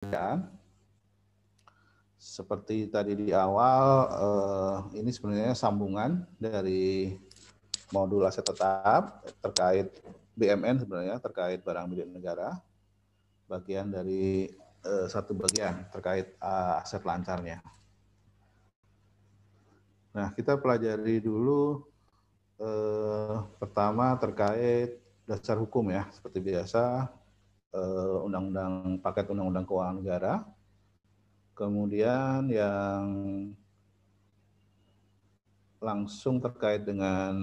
persediaan. Seperti tadi di awal, ini sebenarnya sambungan dari modul aset tetap terkait BMN sebenarnya terkait barang milik negara, bagian dari satu bagian terkait aset lancarnya. Nah, kita pelajari dulu pertama terkait dasar hukum ya, seperti biasa paket undang-undang keuangan negara. Kemudian yang langsung terkait dengan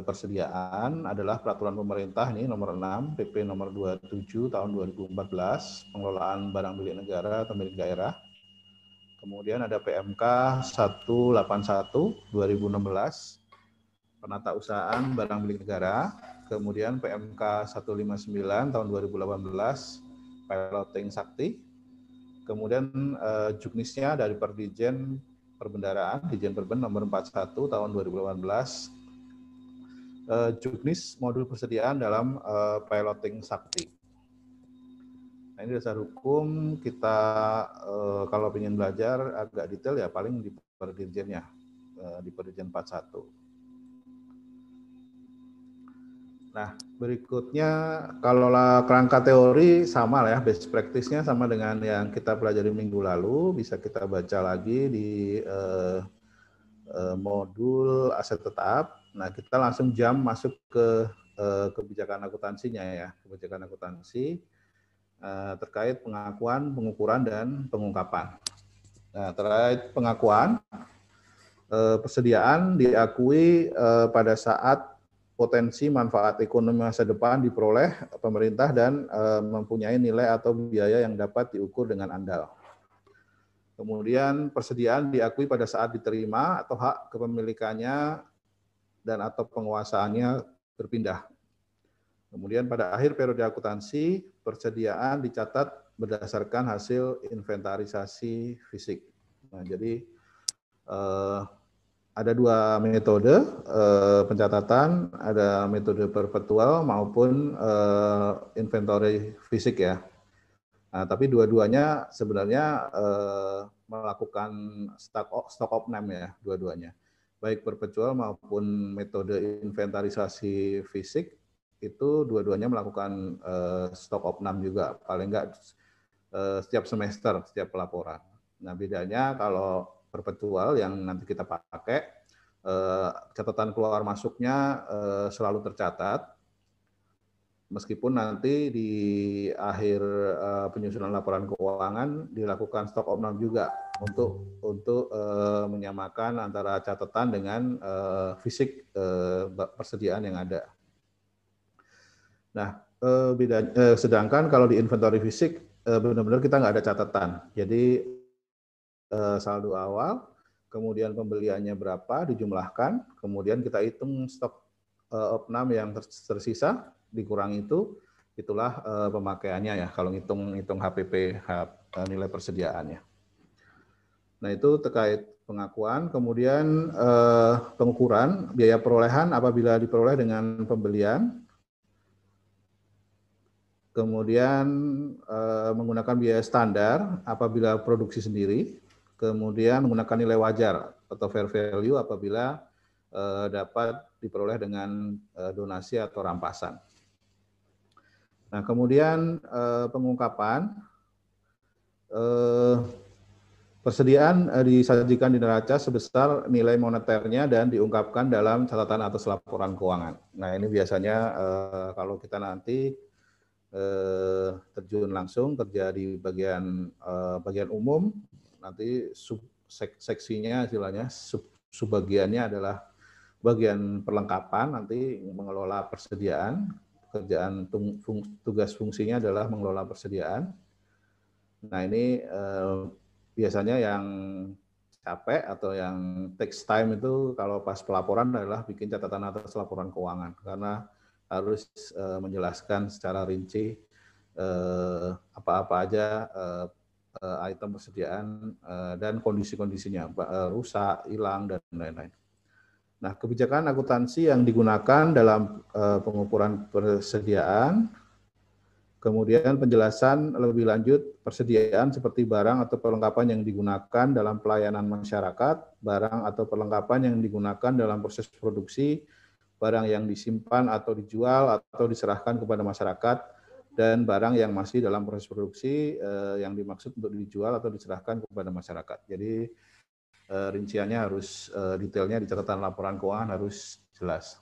persediaan adalah peraturan pemerintah nih nomor 6 PP nomor 27 tahun 2014 pengelolaan barang milik negara atau milik daerah. Kemudian ada PMK 181 2016 penatausahaan barang milik negara. Kemudian PMK 159 tahun 2018 piloting sakti. Kemudian juknisnya dari Perdijen Perbendaraan, Dijen Perben nomor 41 tahun 2018, juknis modul persediaan dalam piloting sakti. Nah, ini dasar hukum kita kalau ingin belajar agak detail ya paling di Perdirjennya, di Perdijen 41. Nah, berikutnya kalau kerangka teori sama lah ya, best practice-nya sama dengan yang kita pelajari minggu lalu, bisa kita baca lagi di modul aset tetap. Nah, kita langsung masuk ke kebijakan akuntansinya ya, kebijakan akuntansi terkait pengakuan, pengukuran, dan pengungkapan. Nah, terkait pengakuan, persediaan diakui pada saat potensi manfaat ekonomi masa depan diperoleh pemerintah dan mempunyai nilai atau biaya yang dapat diukur dengan andal. Kemudian persediaan diakui pada saat diterima atau hak kepemilikannya dan atau penguasaannya berpindah. Kemudian pada akhir periode akuntansi, persediaan dicatat berdasarkan hasil inventarisasi fisik. Nah, jadi ada dua metode pencatatan, ada metode perpetual maupun inventory fisik ya. Nah, tapi dua-duanya sebenarnya melakukan stock of name ya, dua-duanya. Baik perpetual maupun metode inventarisasi fisik itu dua-duanya melakukan stock of name juga, paling enggak setiap semester, setiap pelaporan. Nah, bedanya kalau perpetual yang nanti kita pakai, catatan keluar masuknya selalu tercatat, meskipun nanti di akhir penyusunan laporan keuangan dilakukan stock of name juga untuk menyamakan antara catatan dengan fisik persediaan yang ada. Nah, sedangkan kalau di inventory fisik benar-benar kita nggak ada catatan. Jadi saldo awal, kemudian pembeliannya berapa dijumlahkan, kemudian kita hitung stok of name yang tersisa, dikurang itulah pemakaiannya ya kalau hitung HPP, nilai persediaannya. Nah, itu terkait pengakuan. Kemudian pengukuran biaya perolehan apabila diperoleh dengan pembelian. Kemudian menggunakan biaya standar apabila produksi sendiri. Kemudian menggunakan nilai wajar atau fair value apabila dapat diperoleh dengan donasi atau rampasan. Nah, kemudian pengungkapan, persediaan disajikan di neraca sebesar nilai moneternya dan diungkapkan dalam catatan atas laporan keuangan. Nah, ini biasanya kalau kita nanti terjun langsung kerja di bagian umum, nanti seksinya istilahnya subbagiannya adalah bagian perlengkapan, nanti mengelola persediaan, pekerjaan tugas fungsinya adalah mengelola persediaan. Nah, ini biasanya yang capek atau yang takes time itu kalau pas pelaporan adalah bikin catatan atas laporan keuangan, karena harus menjelaskan secara rinci apa-apa aja item persediaan dan kondisi-kondisinya, rusak, hilang, dan lain-lain. Nah, kebijakan akuntansi yang digunakan dalam pengukuran persediaan, Kemudian penjelasan lebih lanjut persediaan seperti barang atau perlengkapan yang digunakan dalam pelayanan masyarakat, barang atau perlengkapan yang digunakan dalam proses produksi, barang yang disimpan atau dijual atau diserahkan kepada masyarakat, dan barang yang masih dalam proses produksi yang dimaksud untuk dijual atau diserahkan kepada masyarakat. Jadi rinciannya harus detailnya di catatan laporan keuangan harus jelas.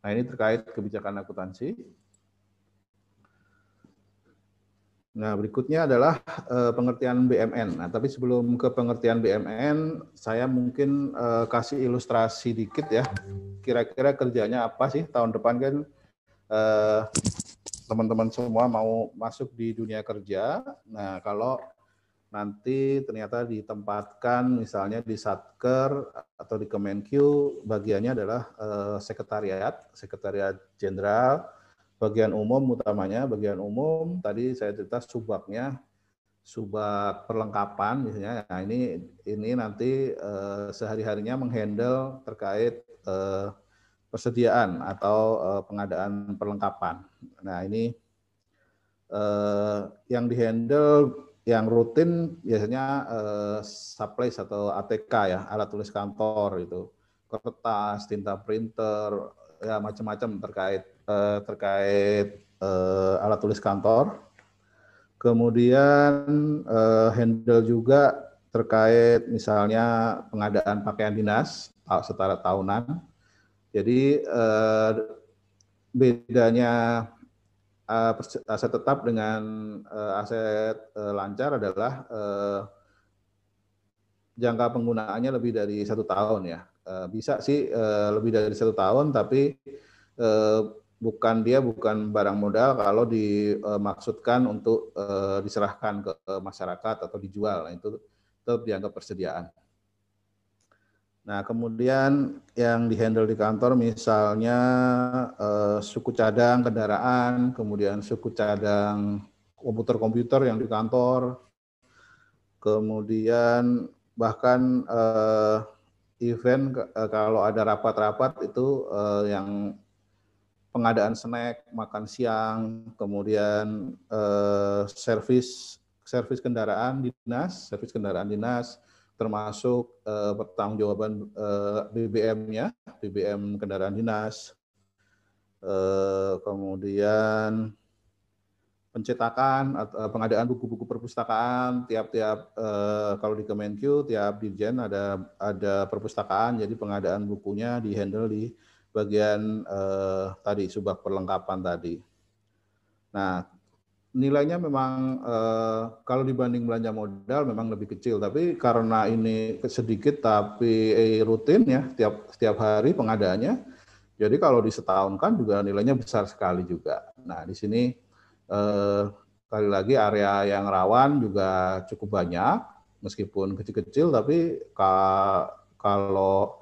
Nah, ini terkait kebijakan akuntansi. Nah, berikutnya adalah pengertian BMN. Nah, tapi sebelum ke pengertian BMN, saya mungkin kasih ilustrasi dikit ya. Kira-kira kerjanya apa sih tahun depan kan teman-teman semua mau masuk di dunia kerja. Nah, kalau nanti ternyata ditempatkan misalnya di Satker atau di Kemenq, bagiannya adalah sekretariat jenderal, bagian umum utamanya, bagian umum tadi saya cerita subaknya, subak perlengkapan misalnya. Nah, ini nanti sehari-harinya menghandle terkait persediaan atau pengadaan perlengkapan. Nah, ini yang dihandle yang rutin biasanya supplies atau ATK ya, alat tulis kantor itu, kertas, tinta printer, ya macam-macam terkait alat tulis kantor. Kemudian handle juga terkait misalnya pengadaan pakaian dinas setara tahunan. Jadi bedanya aset tetap dengan aset lancar adalah jangka penggunaannya lebih dari 1 tahun ya. Bisa sih lebih dari 1 tahun, tapi bukan barang modal kalau dimaksudkan untuk diserahkan ke masyarakat atau dijual. Nah, itu tetap dianggap persediaan. Nah, kemudian yang dihandle di kantor misalnya suku cadang kendaraan, kemudian suku cadang komputer-komputer yang di kantor, kemudian bahkan event kalau ada rapat-rapat itu yang pengadaan snack, makan siang, kemudian servis kendaraan dinas, termasuk pertanggungjawaban BBM-nya, BBM kendaraan dinas, kemudian pencetakan, pengadaan buku-buku perpustakaan, tiap-tiap kalau di Kemenq, tiap dirjen ada perpustakaan, jadi pengadaan bukunya dihandle di bagian tadi subak perlengkapan tadi. Nah, nilainya memang kalau dibanding belanja modal memang lebih kecil, tapi karena ini sedikit tapi rutin ya setiap hari pengadaannya, jadi kalau disetahunkan juga nilainya besar sekali juga. Nah, di sini sekali lagi area yang rawan juga cukup banyak, meskipun kecil-kecil, tapi kalau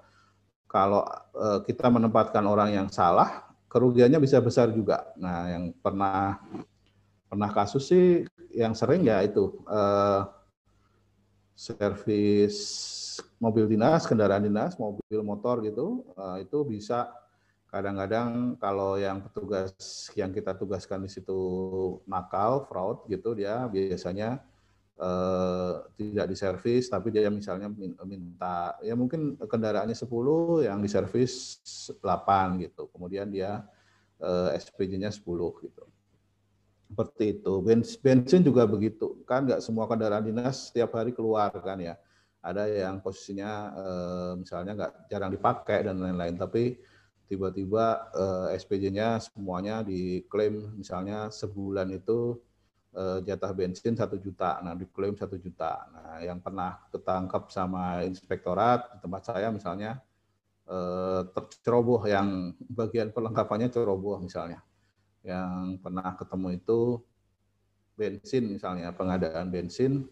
kita menempatkan orang yang salah, kerugiannya bisa besar juga. Nah, yang pernah kasus sih yang sering ya itu servis mobil dinas, kendaraan dinas, mobil motor gitu, itu bisa kadang-kadang kalau yang petugas yang kita tugaskan di situ nakal, fraud gitu, dia biasanya tidak diservis, tapi dia misalnya minta ya mungkin kendaraannya 10 yang diservis 8 gitu, kemudian dia SPJ-nya 10 gitu. Seperti itu. Bensin juga begitu, kan nggak semua kendaraan dinas setiap hari keluar kan ya. Ada yang posisinya misalnya nggak jarang dipakai dan lain-lain, tapi tiba-tiba SPJ-nya semuanya diklaim misalnya sebulan itu jatah bensin 1 juta, nah diklaim 1 juta. Nah, yang pernah ketangkap sama inspektorat di tempat saya misalnya terceroboh yang bagian perlengkapannya ceroboh misalnya. Yang pernah ketemu itu bensin misalnya, pengadaan bensin,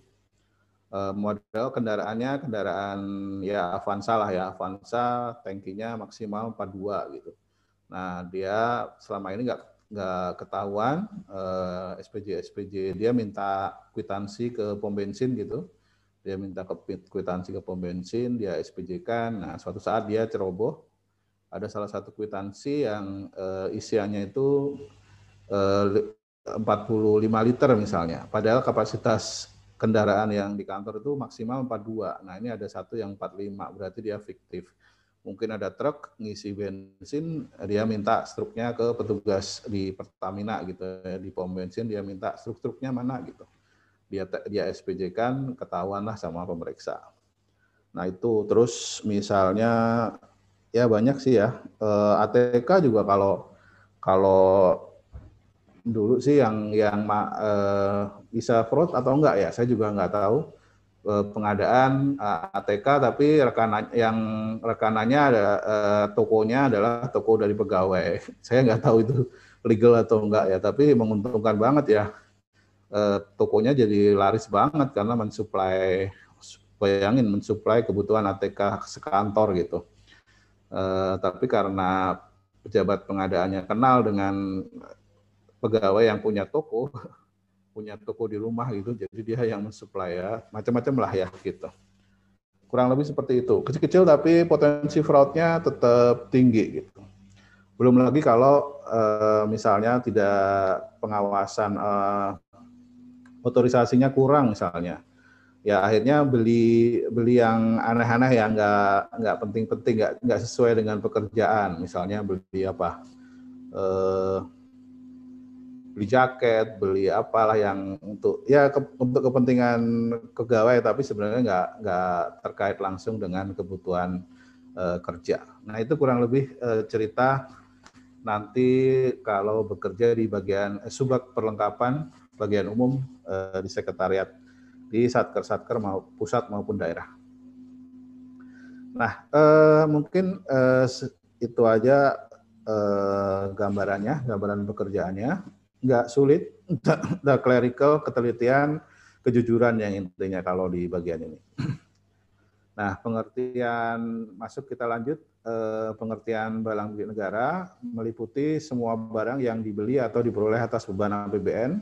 model kendaraannya kendaraan ya Avanza lah ya, Avanza tankinya maksimal 42 gitu. Nah, dia selama ini nggak ketahuan SPJ dia minta kwitansi ke pom bensin gitu, dia minta kwitansi ke pom bensin, dia SPJ-kan. Nah, suatu saat dia ceroboh, ada salah satu kwitansi yang isiannya itu 45 liter misalnya. Padahal kapasitas kendaraan yang di kantor itu maksimal 42. Nah ini ada satu yang 45, berarti dia fiktif. Mungkin ada truk ngisi bensin, dia minta struknya ke petugas di Pertamina gitu ya, di pom bensin dia minta struknya mana gitu. Dia SPJ kan, ketahuan lah sama pemeriksa. Nah itu terus misalnya ya banyak sih ya. ATK juga kalau dulu sih yang bisa fraud atau enggak ya, saya juga nggak tahu. Pengadaan ATK tapi rekanannya ada tokonya adalah toko dari pegawai. Saya nggak tahu itu legal atau enggak ya, tapi menguntungkan banget ya. Tokonya jadi laris banget karena mensuplai, bayangin mensuplai kebutuhan ATK sekantor gitu. Tapi karena pejabat pengadaannya kenal dengan pegawai yang punya toko di rumah gitu, jadi dia yang mensuplai ya, macam-macam lah ya gitu. Kurang lebih seperti itu. Kecil-kecil tapi potensi fraudnya tetap tinggi gitu. Belum lagi kalau misalnya tidak pengawasan, otorisasinya kurang misalnya. Ya akhirnya beli yang aneh-aneh yang nggak penting-penting, nggak sesuai dengan pekerjaan. Misalnya beli apa? Beli jaket, beli apalah yang untuk kepentingan pegawai, tapi sebenarnya nggak terkait langsung dengan kebutuhan kerja. Nah itu kurang lebih cerita nanti kalau bekerja di bagian subak perlengkapan bagian umum di sekretariat di satker pusat maupun daerah. Nah mungkin itu aja gambaran pekerjaannya. Nggak sulit, udah clerical, ketelitian, kejujuran yang intinya kalau di bagian ini. Nah, pengertian masuk kita lanjut. Pengertian barang milik negara meliputi semua barang yang dibeli atau diperoleh atas beban APBN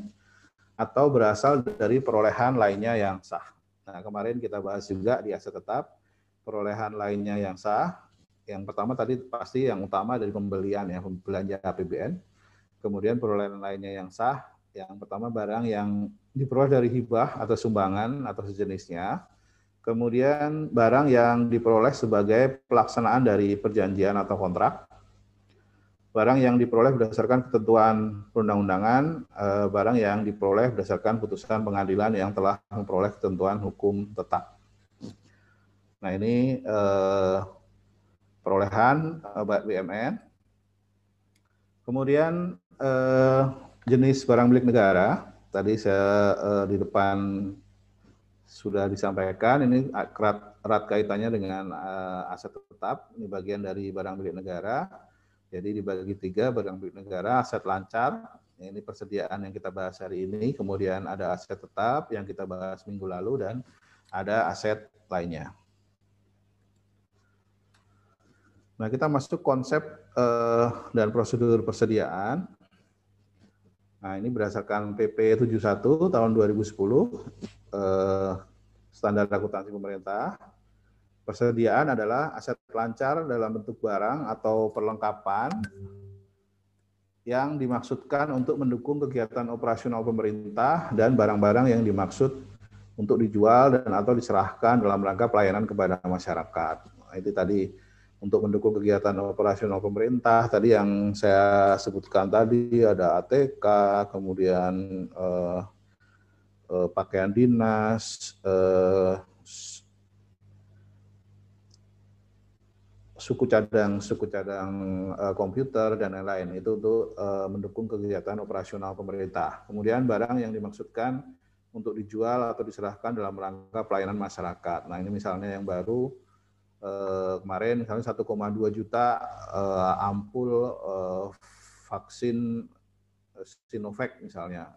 atau berasal dari perolehan lainnya yang sah. Nah, kemarin kita bahas juga di aset tetap, perolehan lainnya yang sah. Yang pertama tadi pasti yang utama dari pembelian ya, belanja APBN. Kemudian perolehan lainnya yang sah, yang pertama barang yang diperoleh dari hibah atau sumbangan atau sejenisnya. Kemudian barang yang diperoleh sebagai pelaksanaan dari perjanjian atau kontrak. Barang yang diperoleh berdasarkan ketentuan perundang-undangan, barang yang diperoleh berdasarkan putusan pengadilan yang telah memperoleh ketentuan hukum tetap. Nah ini perolehan BUMN. Kemudian jenis barang milik negara, tadi saya di depan sudah disampaikan, ini erat kaitannya dengan aset tetap, ini bagian dari barang milik negara. Jadi dibagi 3, barang milik negara, aset lancar, ini persediaan yang kita bahas hari ini, kemudian ada aset tetap yang kita bahas minggu lalu, dan ada aset lainnya. Nah, kita masuk konsep dan prosedur persediaan. Nah, ini berdasarkan PP 71 tahun 2010, standar akuntansi pemerintah. Persediaan adalah aset lancar dalam bentuk barang atau perlengkapan yang dimaksudkan untuk mendukung kegiatan operasional pemerintah dan barang-barang yang dimaksud untuk dijual dan atau diserahkan dalam rangka pelayanan kepada masyarakat. Nah, itu tadi untuk mendukung kegiatan operasional pemerintah, tadi yang saya sebutkan tadi ada ATK, kemudian pakaian dinas, suku cadang komputer dan lain-lain, itu untuk mendukung kegiatan operasional pemerintah. Kemudian barang yang dimaksudkan untuk dijual atau diserahkan dalam rangka pelayanan masyarakat. Nah ini misalnya yang baru kemarin misalnya 1,2 juta ampul vaksin Sinovac misalnya,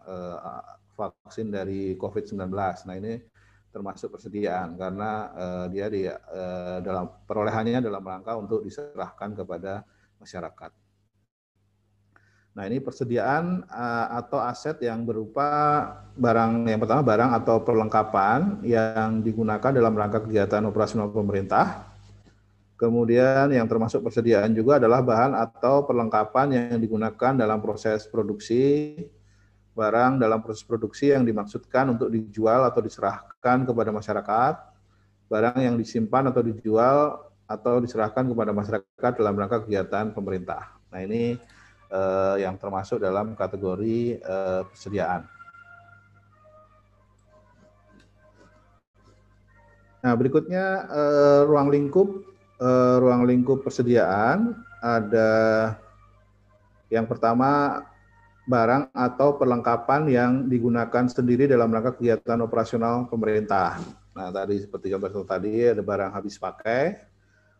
vaksin dari COVID-19. Nah ini termasuk persediaan karena dia dalam perolehannya dalam rangka untuk diserahkan kepada masyarakat. Nah ini persediaan atau aset yang berupa barang, yang pertama barang atau perlengkapan yang digunakan dalam rangka kegiatan operasional pemerintah. Kemudian yang termasuk persediaan juga adalah bahan atau perlengkapan yang digunakan dalam proses produksi, barang dalam proses produksi yang dimaksudkan untuk dijual atau diserahkan kepada masyarakat, barang yang disimpan atau dijual atau diserahkan kepada masyarakat dalam rangka kegiatan pemerintah. Nah, ini yang termasuk dalam kategori persediaan. Nah, berikutnya ruang lingkup persediaan. Ada yang pertama, barang atau perlengkapan yang digunakan sendiri dalam rangka kegiatan operasional pemerintah. Nah, tadi seperti contoh tadi ada barang habis pakai,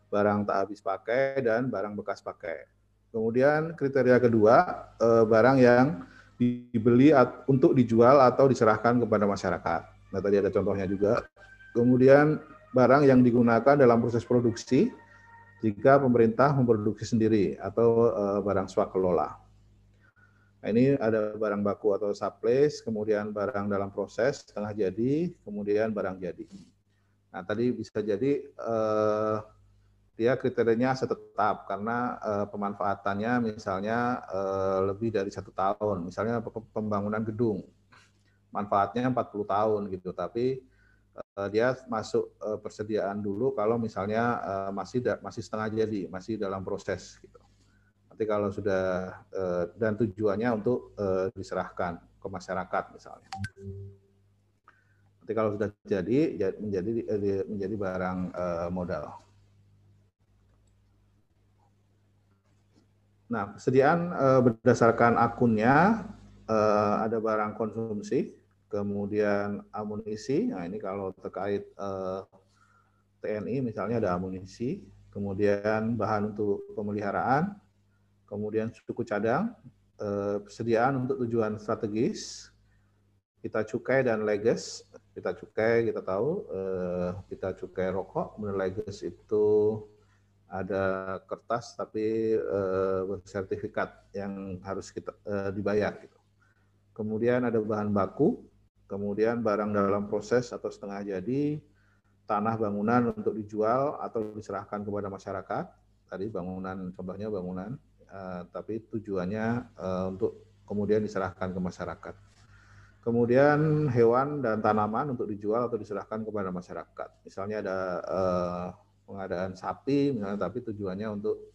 barang tak habis pakai, dan barang bekas pakai. Kemudian kriteria kedua, barang yang dibeli untuk dijual atau diserahkan kepada masyarakat. Nah, tadi ada contohnya juga. Kemudian barang yang digunakan dalam proses produksi jika pemerintah memproduksi sendiri atau barang swakelola. Nah, ini ada barang baku atau sublease, kemudian barang dalam proses, setengah jadi, kemudian barang jadi. Nah, tadi bisa jadi dia kriterianya setetap karena pemanfaatannya misalnya lebih dari 1 tahun, misalnya pembangunan gedung, manfaatnya 40 tahun gitu, tapi dia masuk persediaan dulu kalau misalnya masih setengah jadi, masih dalam proses gitu. Nanti kalau sudah dan tujuannya untuk diserahkan ke masyarakat misalnya. Nanti kalau sudah jadi menjadi barang modal. Nah, persediaan berdasarkan akunnya ada barang konsumsi, kemudian amunisi. Nah, ini kalau terkait TNI misalnya ada amunisi, kemudian bahan untuk pemeliharaan, kemudian suku cadang, persediaan untuk tujuan strategis, kita cukai dan leges. Kita cukai kita tahu, kita cukai rokok, kemudian leges itu ada kertas tapi bersertifikat yang harus kita dibayar gitu. Kemudian ada bahan baku, kemudian barang dalam proses atau setengah jadi, tanah bangunan untuk dijual atau diserahkan kepada masyarakat. Tadi bangunan, contohnya bangunan, tapi tujuannya untuk kemudian diserahkan ke masyarakat. Kemudian hewan dan tanaman untuk dijual atau diserahkan kepada masyarakat. Misalnya ada pengadaan sapi, misalnya, tapi tujuannya untuk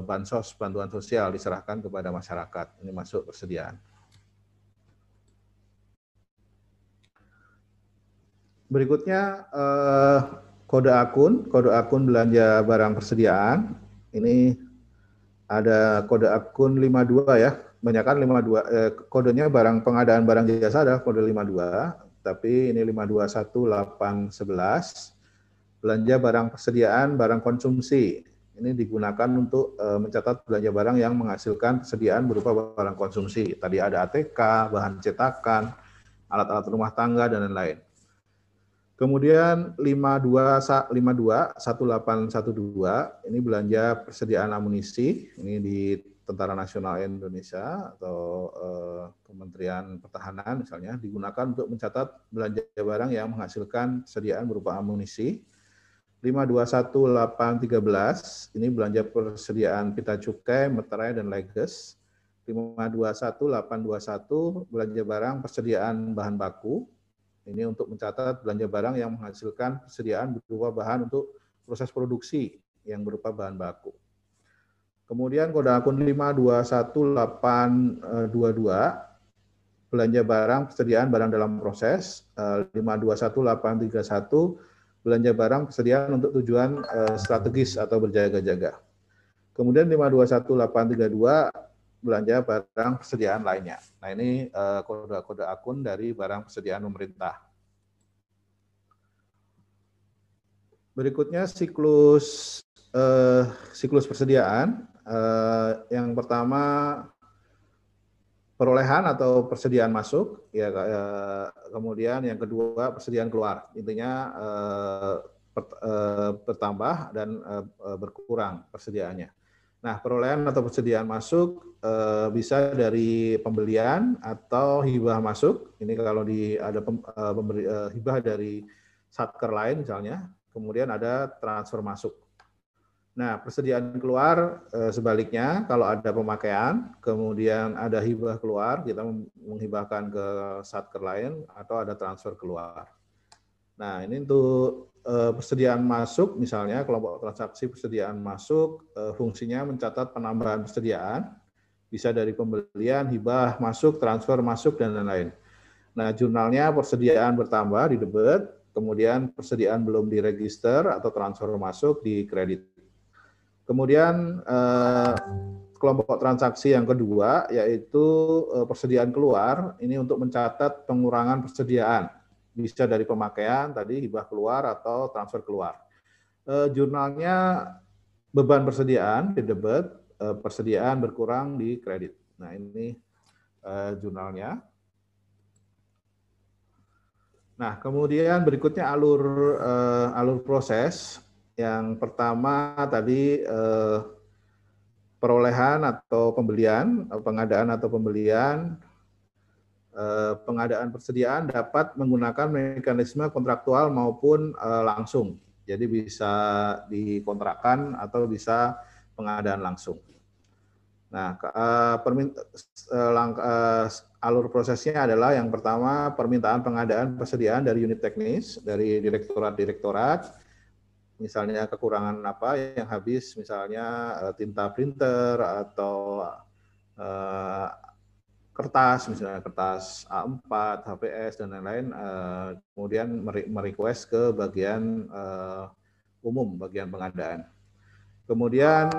bansos, bantuan sosial diserahkan kepada masyarakat. Ini masuk persediaan. Berikutnya kode akun belanja barang persediaan. Ini ada kode akun 52 ya. Kebanyakan 52 kodenya barang pengadaan barang jasa ada kode 52, tapi ini 521811 belanja barang persediaan barang konsumsi. Ini digunakan untuk mencatat belanja barang yang menghasilkan persediaan berupa barang konsumsi. Tadi ada ATK, bahan cetakan, alat-alat rumah tangga dan lain-lain. Kemudian 521812 ini belanja persediaan amunisi, ini di Tentara Nasional Indonesia atau Kementerian Pertahanan misalnya, digunakan untuk mencatat belanja barang yang menghasilkan persediaan berupa amunisi. 521813 ini belanja persediaan pita cukai, meterai dan leges. 521821 belanja barang persediaan bahan baku. Ini untuk mencatat belanja barang yang menghasilkan persediaan berupa bahan untuk proses produksi yang berupa bahan baku. Kemudian kode akun 521822 belanja barang persediaan barang dalam proses. 521831 belanja barang persediaan untuk tujuan strategis atau berjaga-jaga. Kemudian 521832 belanja barang persediaan lainnya. Nah, ini kode-kode akun dari barang persediaan pemerintah. Berikutnya siklus persediaan. Yang pertama perolehan atau persediaan masuk, ya. Kemudian yang kedua persediaan keluar. Intinya bertambah dan berkurang persediaannya. Nah, perolehan atau persediaan masuk bisa dari pembelian atau hibah masuk. Ini kalau ada hibah dari satker lain misalnya, kemudian ada transfer masuk. Nah, persediaan keluar sebaliknya, kalau ada pemakaian, kemudian ada hibah keluar, kita menghibahkan ke satker lain, atau ada transfer keluar. Nah, ini untuk persediaan masuk, misalnya kelompok transaksi persediaan masuk, fungsinya mencatat penambahan persediaan, bisa dari pembelian, hibah masuk, transfer masuk, dan lain-lain. Nah, jurnalnya persediaan bertambah di debit, kemudian persediaan belum diregister atau transfer masuk di kredit. Kemudian kelompok transaksi yang kedua yaitu persediaan keluar, ini untuk mencatat pengurangan persediaan, bisa dari pemakaian tadi, hibah keluar atau transfer keluar. Jurnalnya beban persediaan di debit, persediaan berkurang di kredit. Nah, ini jurnalnya. Nah, kemudian berikutnya alur proses. Yang pertama tadi perolehan atau pembelian, pengadaan atau pembelian, pengadaan persediaan dapat menggunakan mekanisme kontraktual maupun langsung. Jadi bisa dikontrakkan atau bisa pengadaan langsung. Nah, alur prosesnya adalah yang pertama permintaan pengadaan persediaan dari unit teknis, dari direktorat-direktorat, misalnya kekurangan apa yang habis, misalnya tinta printer atau kertas, misalnya kertas A4, HVS, dan lain-lain, kemudian merequest ke bagian umum, bagian pengadaan. Kemudian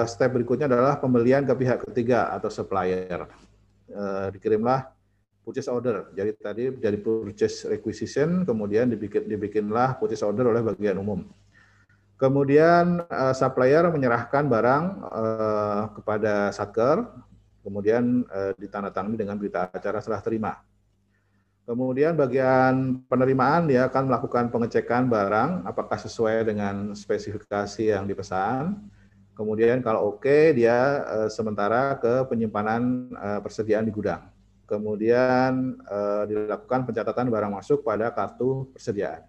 step berikutnya adalah pembelian ke pihak ketiga atau supplier. Dikirimlah purchase order. Jadi tadi dari purchase requisition, kemudian dibikinlah purchase order oleh bagian umum. Kemudian supplier menyerahkan barang kepada satker, kemudian ditandatangani dengan berita acara serah terima. Kemudian bagian penerimaan dia akan melakukan pengecekan barang apakah sesuai dengan spesifikasi yang dipesan. Kemudian kalau oke, dia sementara ke penyimpanan persediaan di gudang. Kemudian dilakukan pencatatan barang masuk pada kartu persediaan.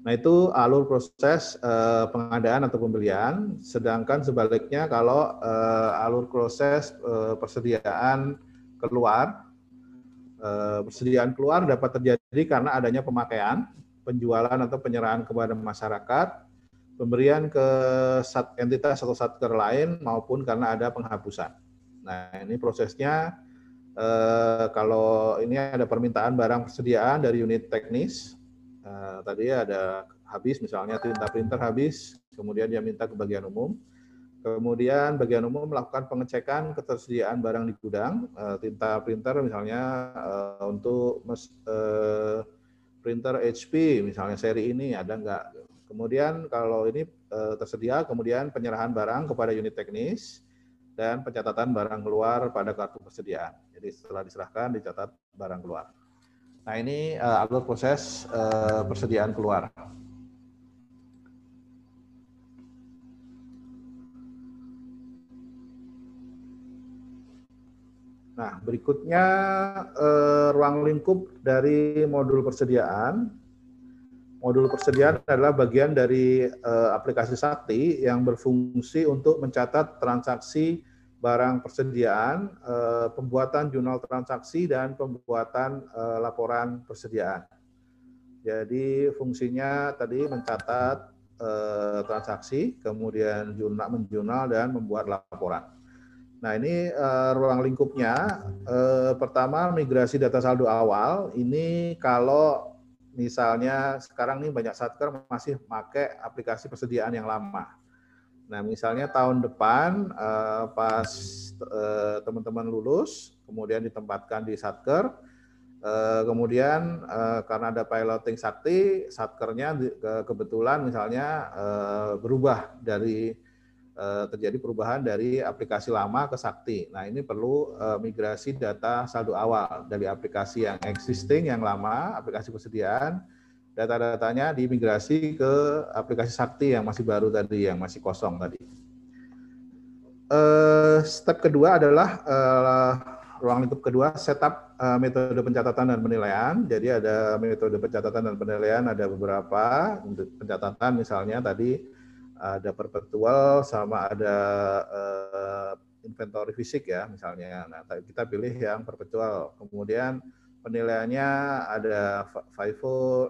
Nah, itu alur proses pengadaan atau pembelian. Sedangkan sebaliknya kalau alur proses persediaan keluar, persediaan keluar dapat terjadi karena adanya pemakaian, penjualan atau penyerahan kepada masyarakat, pemberian ke entitas atau satker lain, maupun karena ada penghapusan. Nah, ini prosesnya kalau ini ada permintaan barang persediaan dari unit teknis, tadi ada habis, misalnya tinta printer habis, kemudian dia minta ke bagian umum. Kemudian bagian umum melakukan pengecekan ketersediaan barang di gudang, tinta printer misalnya untuk printer HP misalnya seri ini ada enggak. Kemudian kalau ini tersedia, kemudian penyerahan barang kepada unit teknis dan pencatatan barang keluar pada kartu persediaan. Jadi setelah diserahkan dicatat barang keluar. Nah, ini alur proses persediaan keluar. Nah, berikutnya ruang lingkup dari modul persediaan. Modul persediaan adalah bagian dari aplikasi Sakti yang berfungsi untuk mencatat transaksi barang persediaan, pembuatan jurnal transaksi, dan pembuatan laporan persediaan. Jadi fungsinya tadi mencatat transaksi, kemudian menjurnal dan membuat laporan. Nah, ini ruang lingkupnya. Pertama, migrasi data saldo awal. Ini kalau misalnya sekarang nih banyak satker masih pakai aplikasi persediaan yang lama. Nah, misalnya tahun depan pas teman-teman lulus, kemudian ditempatkan di satker, kemudian karena ada piloting Sakti, satkernya kebetulan misalnya berubah dari terjadi perubahan dari aplikasi lama ke Sakti. Nah, ini perlu migrasi data saldo awal dari aplikasi yang existing, yang lama, aplikasi persediaan, data-datanya dimigrasi ke aplikasi Sakti yang masih baru tadi, yang masih kosong tadi. Step kedua adalah ruang lingkup kedua, setup metode pencatatan dan penilaian. Jadi ada metode pencatatan dan penilaian, ada beberapa. Untuk pencatatan misalnya tadi ada perpetual sama ada inventory fisik ya misalnya. Nah, kita pilih yang perpetual. Kemudian penilaiannya ada FIFO,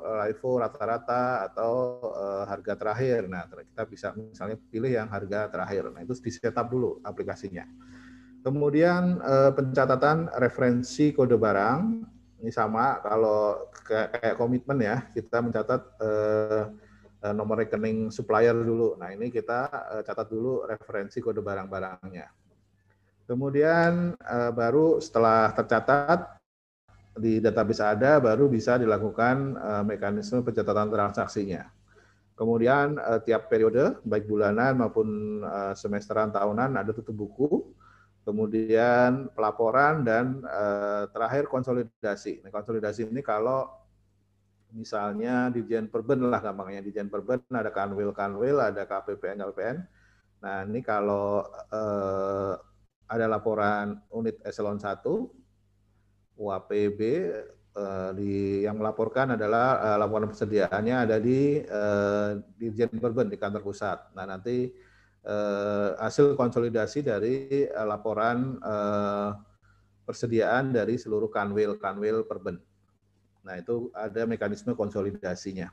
rata-rata atau harga terakhir. Nah, kita bisa misalnya pilih yang harga terakhir. Nah, itu di setup dulu aplikasinya. Kemudian pencatatan referensi kode barang. Ini sama kalau kayak komitmen ya, kita mencatat nomor rekening supplier dulu. Nah, ini kita catat dulu referensi kode barang-barangnya. Kemudian baru setelah tercatat di database ada, baru bisa dilakukan mekanisme pencatatan transaksinya. Kemudian tiap periode, baik bulanan maupun semesteran, tahunan, ada tutup buku. Kemudian pelaporan dan terakhir konsolidasi. Nah, konsolidasi ini kalau misalnya Dirjen Perben lah gampangnya, Dirjen Perben ada Kanwil, ada KPPN. Nah, ini kalau ada laporan unit eselon 1, UAPB, yang melaporkan adalah laporan persediaannya ada di Dirjen Perben di kantor pusat. Nah, nanti hasil konsolidasi dari laporan persediaan dari seluruh kanwil Perben. Nah, itu ada mekanisme konsolidasinya.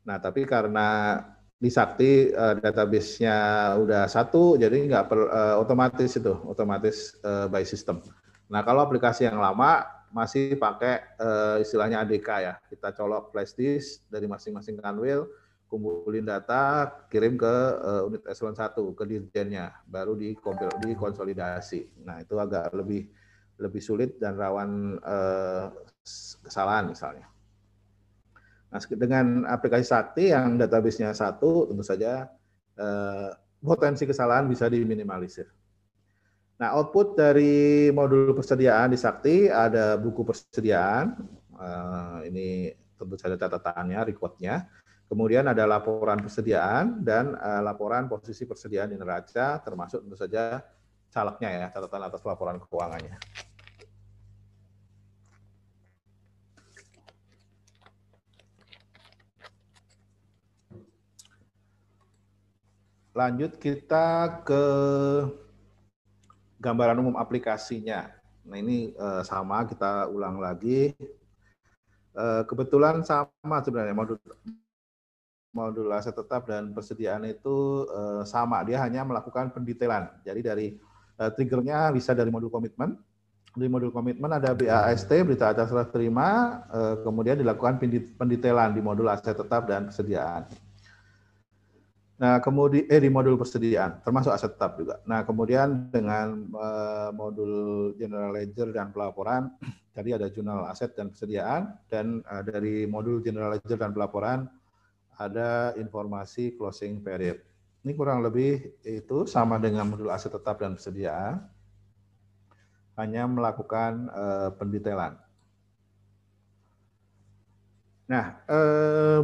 Nah, tapi karena di Sakti database-nya udah satu, jadi nggak otomatis by system. Nah, kalau aplikasi yang lama masih pakai istilahnya ADK ya. Kita colok flash disk dari masing-masing kanwil, kumpulin data, kirim ke unit eselon 1 ke dirjennya, baru dikonsolidasi. Nah, itu agak lebih sulit dan rawan kesalahan misalnya. Nah, dengan aplikasi Sakti yang database-nya satu, tentu saja potensi kesalahan bisa diminimalisir. Nah, output dari modul persediaan di Sakti ada buku persediaan, ini tentu saja catatannya, recordnya. Kemudian ada laporan persediaan dan laporan posisi persediaan di neraca, termasuk tentu saja calegnya ya, catatan atas laporan keuangannya. Lanjut kita ke gambaran umum aplikasinya. Nah, ini sama, kita ulang lagi. Kebetulan sama sebenarnya modul aset tetap dan persediaan itu sama, dia hanya melakukan pendetailan. Jadi dari triggernya bisa dari modul komitmen. Di modul komitmen ada BAST, berita acara serah terima, kemudian dilakukan pendetailan di modul aset tetap dan persediaan. Nah, kemudian di modul persediaan, termasuk aset tetap juga. Nah, kemudian dengan modul general ledger dan pelaporan, tadi ada jurnal aset dan persediaan, dan dari modul general ledger dan pelaporan ada informasi closing period. Ini kurang lebih itu sama dengan modul aset tetap dan persediaan, hanya melakukan pendetailan. Nah,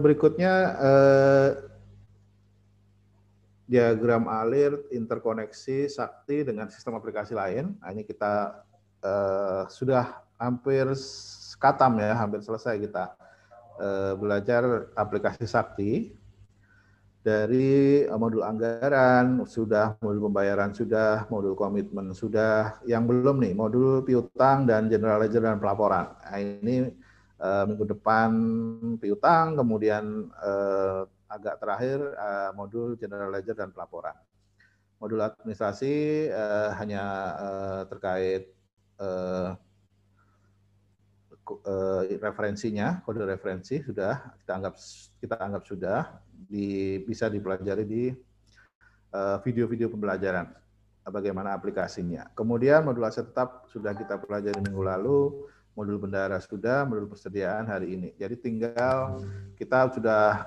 berikutnya diagram alir interkoneksi Sakti dengan sistem aplikasi lain. Nah, ini kita sudah hampir katam ya, hampir selesai kita belajar aplikasi Sakti. Dari modul anggaran sudah, modul pembayaran sudah, modul komitmen sudah, yang belum nih modul piutang dan general ledger dan pelaporan. Nah, ini minggu depan piutang, kemudian agak terakhir modul general ledger dan pelaporan. Modul administrasi hanya terkait referensinya, kode referensi sudah kita anggap sudah bisa dipelajari di video-video pembelajaran bagaimana aplikasinya. Kemudian modul aset tetap sudah kita pelajari minggu lalu, modul bendahara sudah, modul persediaan hari ini. Jadi tinggal kita sudah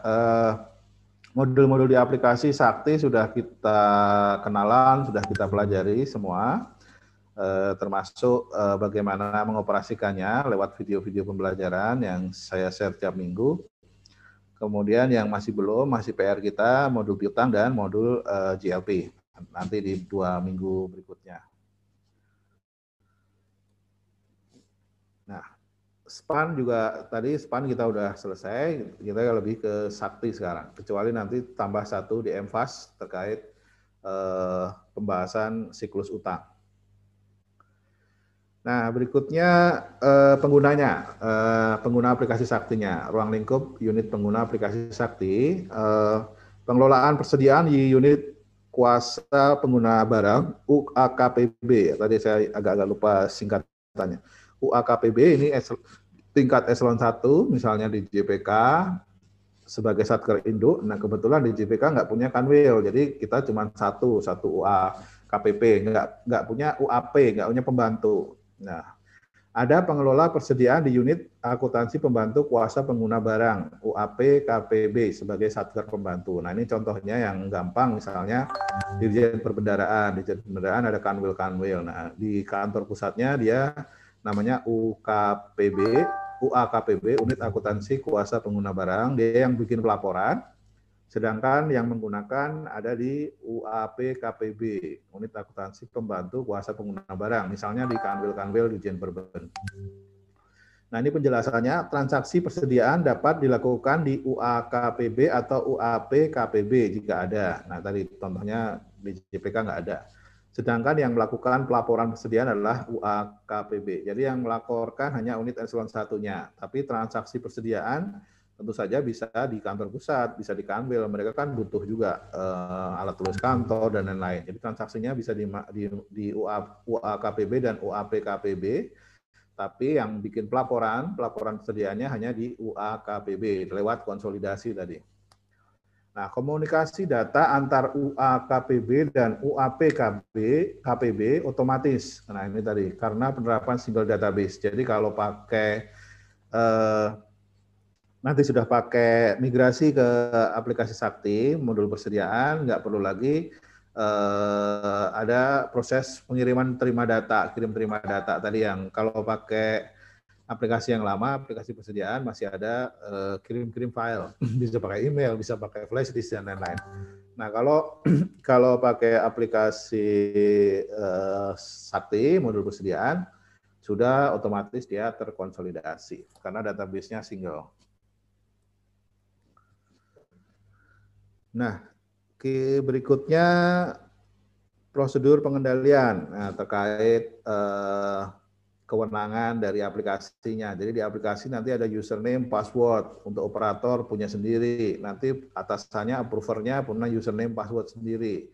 modul-modul di aplikasi Sakti sudah kita kenalan, sudah kita pelajari semua, termasuk bagaimana mengoperasikannya lewat video-video pembelajaran yang saya share tiap minggu. Kemudian yang masih belum, masih PR kita modul piutang dan modul GLP nanti di 2 minggu berikutnya. Nah, SPAN juga tadi SPAN kita udah selesai, kita lebih ke Sakti sekarang. Kecuali nanti tambah satu di MFAS terkait pembahasan siklus utang. Nah, berikutnya penggunanya, pengguna aplikasi Saktinya, ruang lingkup unit pengguna aplikasi Sakti, pengelolaan persediaan di unit kuasa pengguna barang UAKPB. Tadi saya agak-agak lupa singkatannya. UAKPB ini tingkat eselon 1, misalnya di JPK sebagai Satker Induk. Nah, kebetulan di JPK nggak punya Kanwil, jadi kita cuma satu UAKPP, nggak punya UAP, nggak punya pembantu. Nah, ada pengelola persediaan di unit akuntansi pembantu kuasa pengguna barang UAP KPB sebagai Satker pembantu. Nah, ini contohnya yang gampang, misalnya Dirjen Perbendaraan. Dirjen Perbendaraan ada Kanwil. Nah, di kantor pusatnya dia namanya UAKPB, Unit Akuntansi Kuasa Pengguna Barang. Dia yang bikin pelaporan. Sedangkan yang menggunakan ada di UAP KPB, Unit Akuntansi Pembantu Kuasa Pengguna Barang, misalnya di Kanwil Dirjen Perben. Nah, ini penjelasannya, transaksi persediaan dapat dilakukan di UAKPB atau UAP KPB jika ada. Nah, tadi contohnya di JPK nggak ada. Sedangkan yang melakukan pelaporan persediaan adalah UAKPB. Jadi yang melaporkan hanya unit eselon 1-nya, tapi transaksi persediaan tentu saja bisa di kantor pusat, bisa di Kanwil. Mereka kan butuh juga alat tulis kantor dan lain-lain. Jadi transaksinya bisa di UAKPB dan UAPKPB, tapi yang bikin pelaporan persediaannya hanya di UAKPB lewat konsolidasi tadi. Nah, komunikasi data antar UAKPB dan UAPKPB otomatis. Nah, ini tadi karena penerapan single database. Jadi kalau pakai nanti sudah pakai migrasi ke aplikasi Sakti, modul persediaan, nggak perlu lagi ada proses pengiriman terima data, kirim terima data tadi yang kalau pakai aplikasi yang lama, aplikasi persediaan masih ada kirim-kirim file, bisa pakai email, bisa pakai flash disk dan lain-lain. Nah, kalau pakai aplikasi Sakti, modul persediaan, sudah otomatis dia terkonsolidasi karena database-nya single. Nah, berikutnya prosedur pengendalian terkait kewenangan dari aplikasinya. Jadi di aplikasi nanti ada username, password untuk operator punya sendiri. Nanti atasannya, approvernya punya username, password sendiri.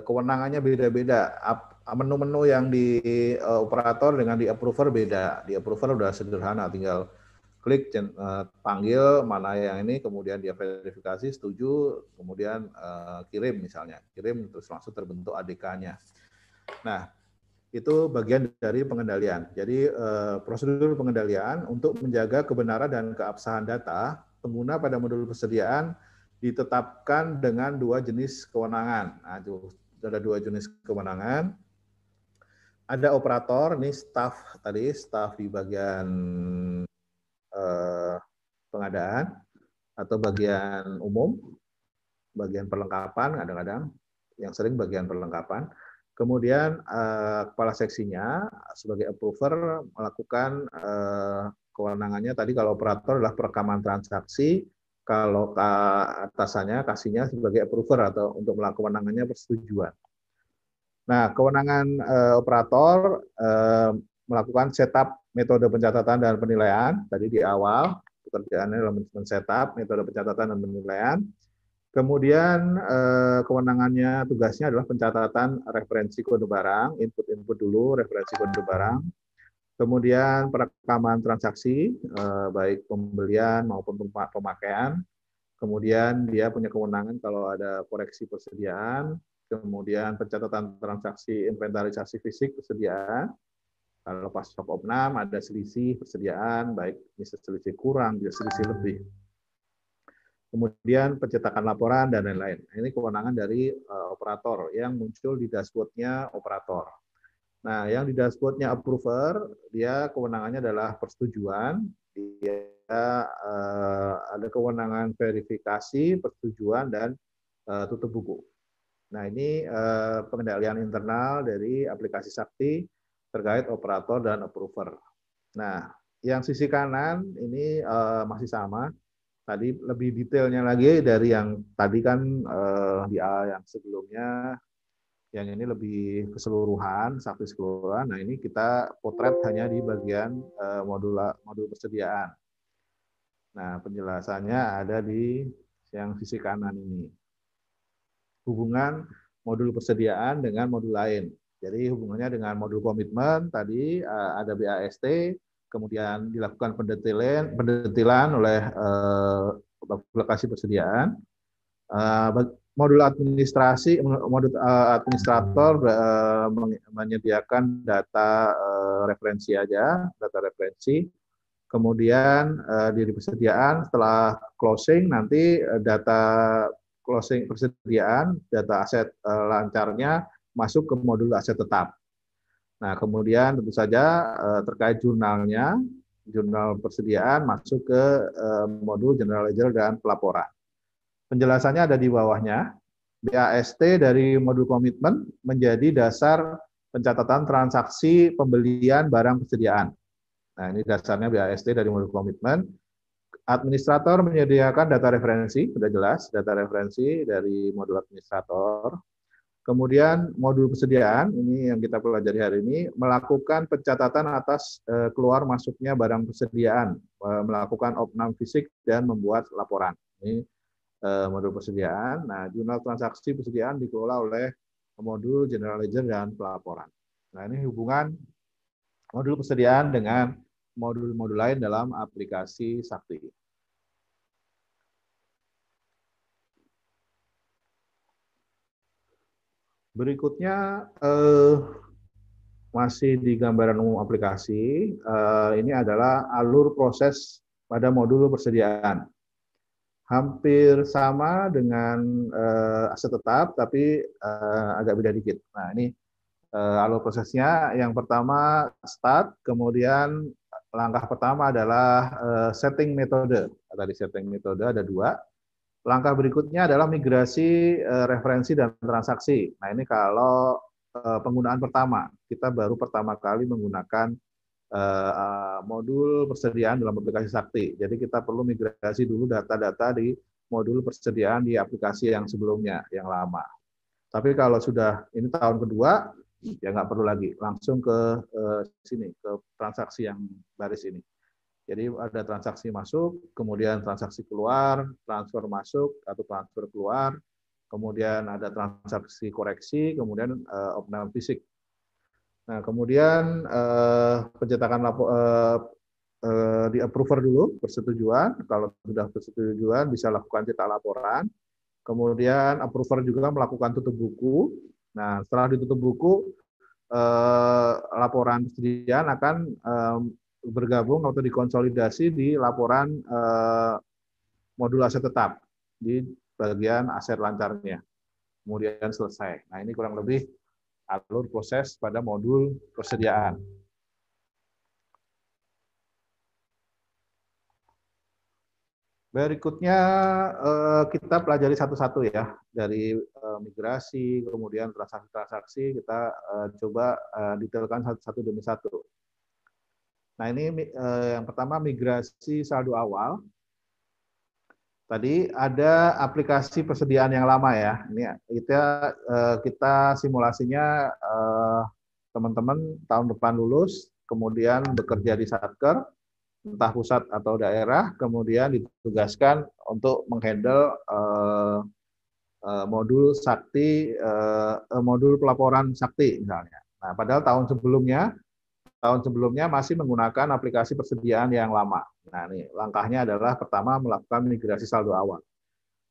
Kewenangannya beda-beda. Menu-menu yang di operator dengan di approver beda. Di approver udah sederhana, tinggal klik panggil mana yang ini, kemudian dia verifikasi setuju, kemudian kirim misalnya, kirim terus langsung terbentuk ADK-nya. Nah, itu bagian dari pengendalian. Jadi prosedur pengendalian untuk menjaga kebenaran dan keabsahan data pengguna pada modul persediaan ditetapkan dengan dua jenis kewenangan. Nah, itu ada dua jenis kewenangan. Ada operator, ini staff tadi, staff di bagian pengadaan atau bagian umum, bagian perlengkapan kadang-kadang, yang sering bagian perlengkapan. Kemudian kepala seksinya sebagai approver melakukan kewenangannya tadi kalau operator adalah perekaman transaksi, kalau atasannya kasihnya sebagai approver atau untuk melakukan kewenangannya persetujuan. Nah, kewenangan operator melakukan setup metode pencatatan dan penilaian tadi di awal, pekerjaannya dalam men-setup metode pencatatan dan penilaian. Kemudian kewenangannya, tugasnya adalah pencatatan referensi kode barang, input dulu referensi kode barang. Kemudian perekaman transaksi, baik pembelian maupun pemakaian. Kemudian dia punya kewenangan kalau ada koreksi persediaan. Kemudian pencatatan transaksi inventarisasi fisik persediaan. Kalau pas stok opnam ada selisih persediaan, baik bisa selisih kurang, bisa selisih lebih. Kemudian pencetakan laporan dan lain-lain. Ini kewenangan dari operator yang muncul di dashboard-nya operator. Nah, yang di dashboard-nya approver, dia kewenangannya adalah persetujuan. Dia ada kewenangan verifikasi, persetujuan, dan tutup buku. Nah, ini pengendalian internal dari aplikasi Sakti terkait operator dan approver. Nah, yang sisi kanan ini masih sama. Tadi lebih detailnya lagi dari yang tadi kan di A yang sebelumnya, yang ini lebih keseluruhan, sakti keseluruhan. Nah ini kita potret hanya di bagian modul persediaan. Nah penjelasannya ada di yang sisi kanan ini. Hubungan modul persediaan dengan modul lain. Jadi hubungannya dengan modul komitmen tadi ada BAST, kemudian dilakukan pendetilan oleh aplikasi persediaan. Modul administrasi, modul administrator menyediakan data referensi aja, data referensi. Kemudian di persediaan setelah closing nanti data closing persediaan, data aset lancarnya masuk ke modul aset tetap. Nah, kemudian tentu saja terkait jurnalnya, jurnal persediaan masuk ke modul general ledger dan pelaporan. Penjelasannya ada di bawahnya. BAST dari modul komitmen menjadi dasar pencatatan transaksi pembelian barang persediaan. Nah, ini dasarnya BAST dari modul komitmen. Administrator menyediakan data referensi, sudah jelas, data referensi dari modul administrator. Kemudian modul persediaan, ini yang kita pelajari hari ini, melakukan pencatatan atas keluar masuknya barang persediaan, melakukan opnam fisik dan membuat laporan. Ini modul persediaan. Nah, jurnal transaksi persediaan dikelola oleh modul general ledger dan pelaporan. Nah, ini hubungan modul persediaan dengan modul-modul lain dalam aplikasi Sakti. Berikutnya masih di gambaran umum aplikasi, ini adalah alur proses pada modul persediaan. Hampir sama dengan aset tetap, tapi agak beda dikit. Nah, ini alur prosesnya. Yang pertama start, kemudian langkah pertama adalah setting metode. Tadi setting metode ada 2. Langkah berikutnya adalah migrasi referensi dan transaksi. Nah ini kalau penggunaan pertama, kita baru pertama kali menggunakan modul persediaan dalam aplikasi Sakti. Jadi kita perlu migrasi dulu data-data di modul persediaan di aplikasi yang sebelumnya, yang lama. Tapi kalau sudah ini tahun kedua, ya nggak perlu lagi, langsung ke sini, ke transaksi yang baris ini. Jadi ada transaksi masuk, kemudian transaksi keluar, transfer masuk atau transfer keluar, kemudian ada transaksi koreksi, kemudian opnam fisik. Nah, kemudian pencetakan di approver dulu, persetujuan. Kalau sudah persetujuan bisa lakukan cetak laporan. Kemudian approver juga melakukan tutup buku. Nah, setelah ditutup buku, laporan persediaan akan bergabung atau dikonsolidasi di laporan modul aset tetap di bagian aset lancarnya. Kemudian selesai. Nah, ini kurang lebih alur proses pada modul persediaan. Berikutnya kita pelajari satu-satu ya, dari migrasi, kemudian transaksi-transaksi, kita coba detailkan satu demi satu. Nah ini yang pertama migrasi saldo awal. Tadi ada aplikasi persediaan yang lama ya. Ini kita simulasinya teman-teman tahun depan lulus, kemudian bekerja di Satker, entah pusat atau daerah, kemudian ditugaskan untuk menghandle modul Sakti, modul pelaporan Sakti misalnya. Nah, padahal tahun sebelumnya masih menggunakan aplikasi persediaan yang lama. Nah, ini langkahnya adalah pertama melakukan migrasi saldo awal.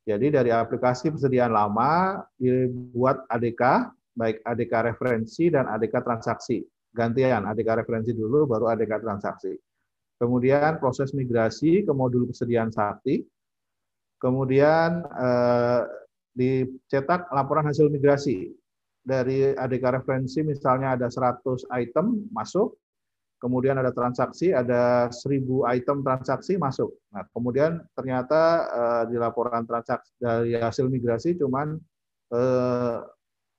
Jadi dari aplikasi persediaan lama dibuat ADK, baik ADK referensi dan ADK transaksi. Gantian, ADK referensi dulu, baru ADK transaksi. Kemudian proses migrasi ke modul persediaan Sakti. Kemudian dicetak laporan hasil migrasi. Dari ADK referensi misalnya ada 100 item masuk, kemudian ada transaksi, ada 1000 item transaksi masuk. Nah, kemudian ternyata di laporan transaksi dari hasil migrasi cuman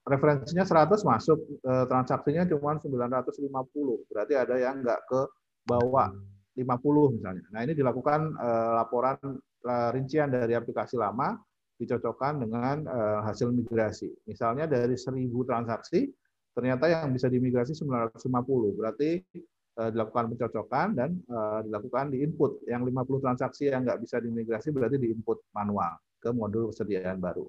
referensinya 100 masuk, transaksinya cuma 950. Berarti ada yang nggak ke bawah. 50 misalnya. Nah, ini dilakukan laporan rincian dari aplikasi lama dicocokkan dengan hasil migrasi. Misalnya dari 1.000 transaksi, ternyata yang bisa dimigrasi 950. Berarti dilakukan pencocokan dan dilakukan di input. Yang 50 transaksi yang nggak bisa dimigrasi berarti di input manual ke modul persediaan baru.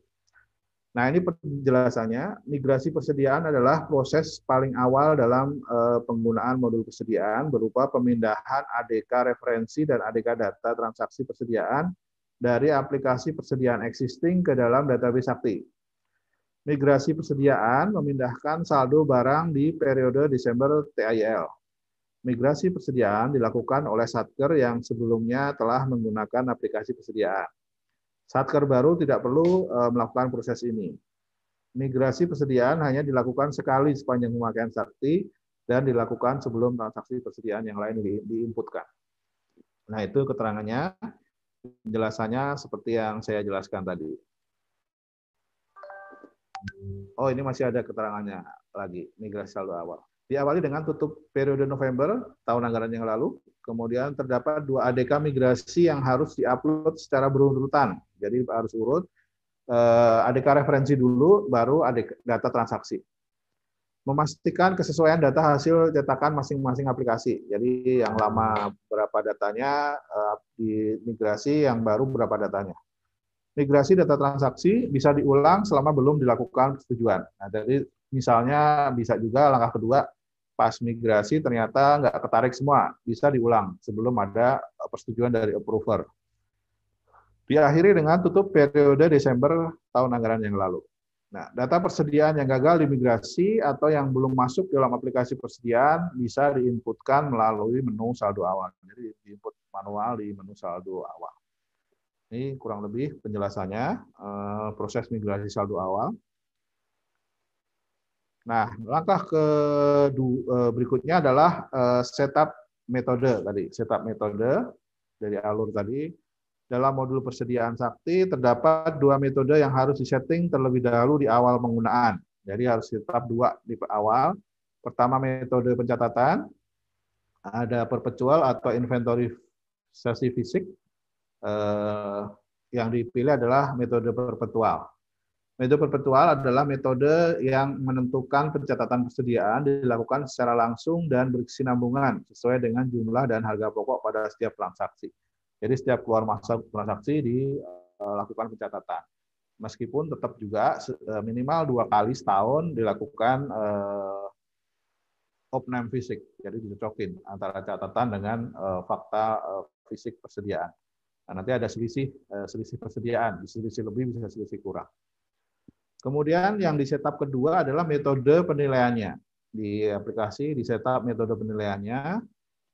Nah, ini penjelasannya. Migrasi persediaan adalah proses paling awal dalam penggunaan modul persediaan berupa pemindahan ADK referensi dan ADK data transaksi persediaan dari aplikasi persediaan existing ke dalam database Sakti. Migrasi persediaan memindahkan saldo barang di periode Desember TIL. Migrasi persediaan dilakukan oleh Satker yang sebelumnya telah menggunakan aplikasi persediaan. Satker baru tidak perlu melakukan proses ini. Migrasi persediaan hanya dilakukan sekali sepanjang pemakaian Sakti dan dilakukan sebelum transaksi persediaan yang lain diinputkan. Nah, itu keterangannya, penjelasannya seperti yang saya jelaskan tadi. Oh, ini masih ada keterangannya lagi, migrasi saldo awal. Diawali dengan tutup periode November tahun anggaran yang lalu, kemudian terdapat 2 ADK migrasi yang harus diupload secara berurutan. Jadi harus urut, ADK referensi dulu, baru ADK data transaksi. Memastikan kesesuaian data hasil cetakan masing-masing aplikasi. Jadi yang lama berapa datanya, di migrasi yang baru berapa datanya. Migrasi data transaksi bisa diulang selama belum dilakukan persetujuan. Nah, jadi misalnya bisa juga langkah kedua, pas migrasi ternyata nggak ketarik semua, bisa diulang sebelum ada persetujuan dari approver. Diakhiri dengan tutup periode Desember tahun anggaran yang lalu. Nah, data persediaan yang gagal dimigrasi atau yang belum masuk dalam aplikasi persediaan bisa diinputkan melalui menu saldo awal. Jadi diinput manual di menu saldo awal. Ini kurang lebih penjelasannya, proses migrasi saldo awal. Nah, langkah berikutnya adalah setup metode tadi. Setup metode dari alur tadi. Dalam modul persediaan Sakti terdapat 2 metode yang harus disetting terlebih dahulu di awal penggunaan. Jadi harus setup 2 di awal. Pertama metode pencatatan, ada perpetual atau inventory sesi fisik. Yang dipilih adalah metode perpetual. Metode perpetual adalah metode yang menentukan pencatatan persediaan dilakukan secara langsung dan berkesinambungan sesuai dengan jumlah dan harga pokok pada setiap transaksi. Jadi setiap keluar masuk transaksi dilakukan pencatatan. Meskipun tetap juga minimal 2 kali setahun dilakukan opname fisik. Jadi dicocokin antara catatan dengan fakta fisik persediaan. Nah, nanti ada selisih persediaan, selisih lebih bisa selisih kurang. Kemudian yang di setup kedua adalah metode penilaiannya. Di aplikasi di setup metode penilaiannya,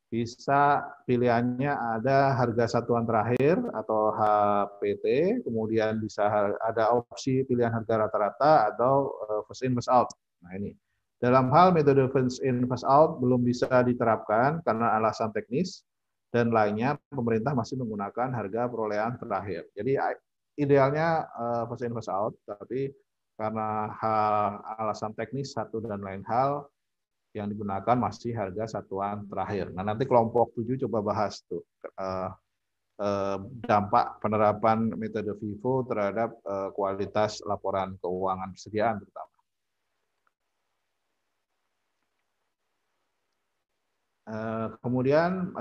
bisa pilihannya ada harga satuan terakhir atau HPT, kemudian bisa ada opsi pilihan harga rata-rata atau first in first out. Nah, ini. Dalam hal metode first in first out belum bisa diterapkan karena alasan teknis dan lainnya, pemerintah masih menggunakan harga perolehan terakhir. Jadi idealnya first in first out, tapi karena alasan teknis satu dan lain hal, yang digunakan masih harga satuan terakhir. Nah, nanti kelompok 7 coba bahas tuh dampak penerapan metode FIFO terhadap kualitas laporan keuangan persediaan terutama. Kemudian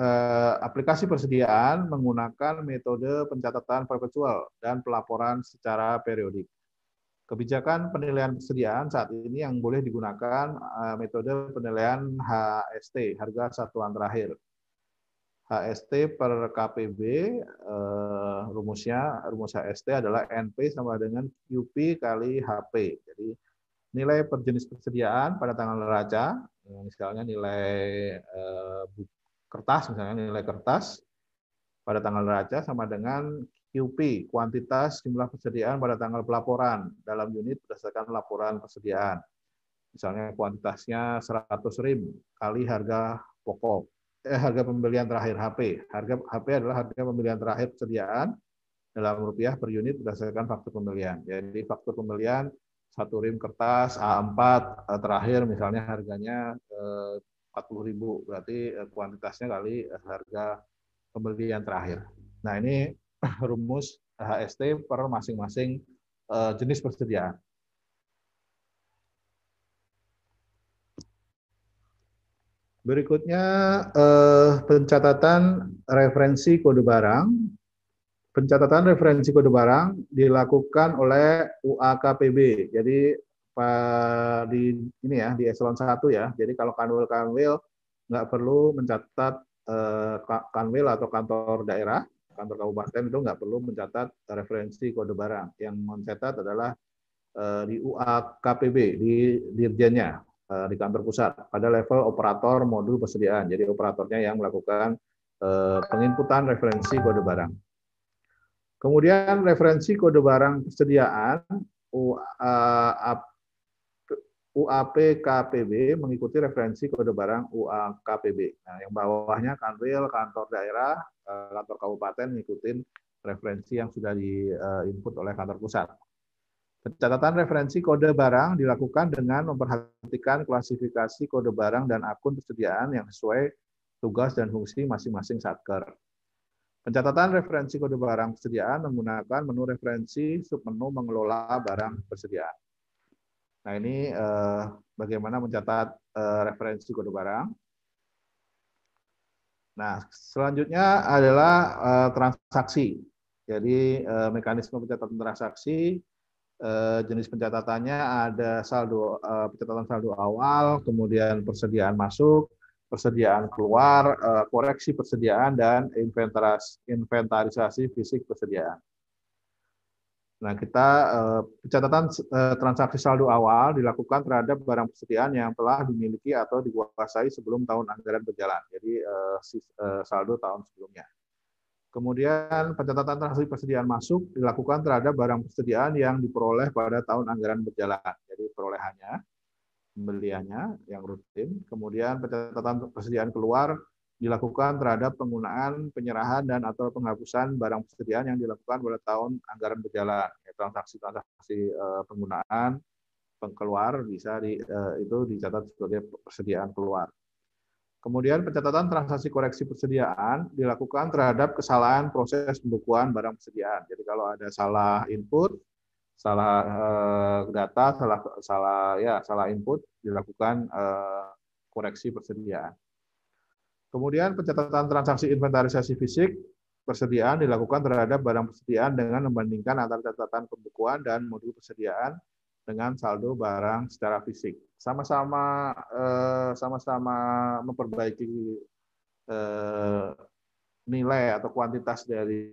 aplikasi persediaan menggunakan metode pencatatan perpetual dan pelaporan secara periodik. Kebijakan penilaian persediaan saat ini yang boleh digunakan metode penilaian HST, harga satuan terakhir. HST per KPB, rumus HST adalah NP sama dengan QP kali HP. Jadi nilai per jenis persediaan pada tanggal neraca, misalnya nilai kertas, misalnya nilai kertas pada tanggal neraca sama dengan QP, kuantitas jumlah persediaan pada tanggal pelaporan dalam unit berdasarkan laporan persediaan. Misalnya kuantitasnya 100 RIM kali harga pokok, harga pembelian terakhir HP. Harga HP adalah harga pembelian terakhir persediaan dalam rupiah per unit berdasarkan faktur pembelian. Jadi faktur pembelian 1 RIM kertas A4 terakhir misalnya harganya 40.000, berarti kuantitasnya kali harga pembelian terakhir. Nah, ini rumus HST per masing-masing jenis persediaan. Berikutnya pencatatan referensi kode barang. Pencatatan referensi kode barang dilakukan oleh UAKPB. Jadi di ini ya, di eselon 1 ya. Jadi kalau kanwil nggak perlu mencatat kanwil atau kantor daerah, kantor kabupaten itu nggak perlu mencatat referensi kode barang. Yang mencatat adalah di UAKPB, di dirjennya, di kantor pusat, pada level operator modul persediaan. Jadi operatornya yang melakukan penginputan referensi kode barang. Kemudian referensi kode barang persediaan UAPKPB mengikuti referensi kode barang UAKPB. Nah, yang bawahnya kanwil, kantor daerah, kantor kabupaten mengikuti referensi yang sudah diinput oleh kantor pusat. Pencatatan referensi kode barang dilakukan dengan memperhatikan klasifikasi kode barang dan akun persediaan yang sesuai tugas dan fungsi masing-masing satker. Pencatatan referensi kode barang persediaan menggunakan menu referensi submenu mengelola barang persediaan. Nah, ini bagaimana mencatat referensi kode barang. Nah, selanjutnya adalah transaksi. Jadi mekanisme pencatatan transaksi, jenis pencatatannya ada saldo, pencatatan saldo awal, kemudian persediaan masuk, persediaan keluar, koreksi persediaan, dan inventarisasi fisik persediaan. Nah, kita pencatatan transaksi saldo awal dilakukan terhadap barang persediaan yang telah dimiliki atau dikuasai sebelum tahun anggaran berjalan. Jadi saldo tahun sebelumnya. Kemudian pencatatan transaksi persediaan masuk dilakukan terhadap barang persediaan yang diperoleh pada tahun anggaran berjalan. Jadi perolehannya, pembeliannya yang rutin. Kemudian pencatatan persediaan keluar dilakukan terhadap penggunaan, penyerahan, dan atau penghapusan barang persediaan yang dilakukan pada tahun anggaran berjalan. Transaksi-transaksi penggunaan, keluar bisa itu dicatat sebagai persediaan keluar. Kemudian pencatatan transaksi koreksi persediaan dilakukan terhadap kesalahan proses pembukuan barang persediaan. Jadi kalau ada salah input, salah data, salah input, dilakukan koreksi persediaan. Kemudian pencatatan transaksi inventarisasi fisik persediaan dilakukan terhadap barang persediaan dengan membandingkan antara catatan pembukuan dan modul persediaan dengan saldo barang secara fisik. Sama-sama memperbaiki nilai atau kuantitas dari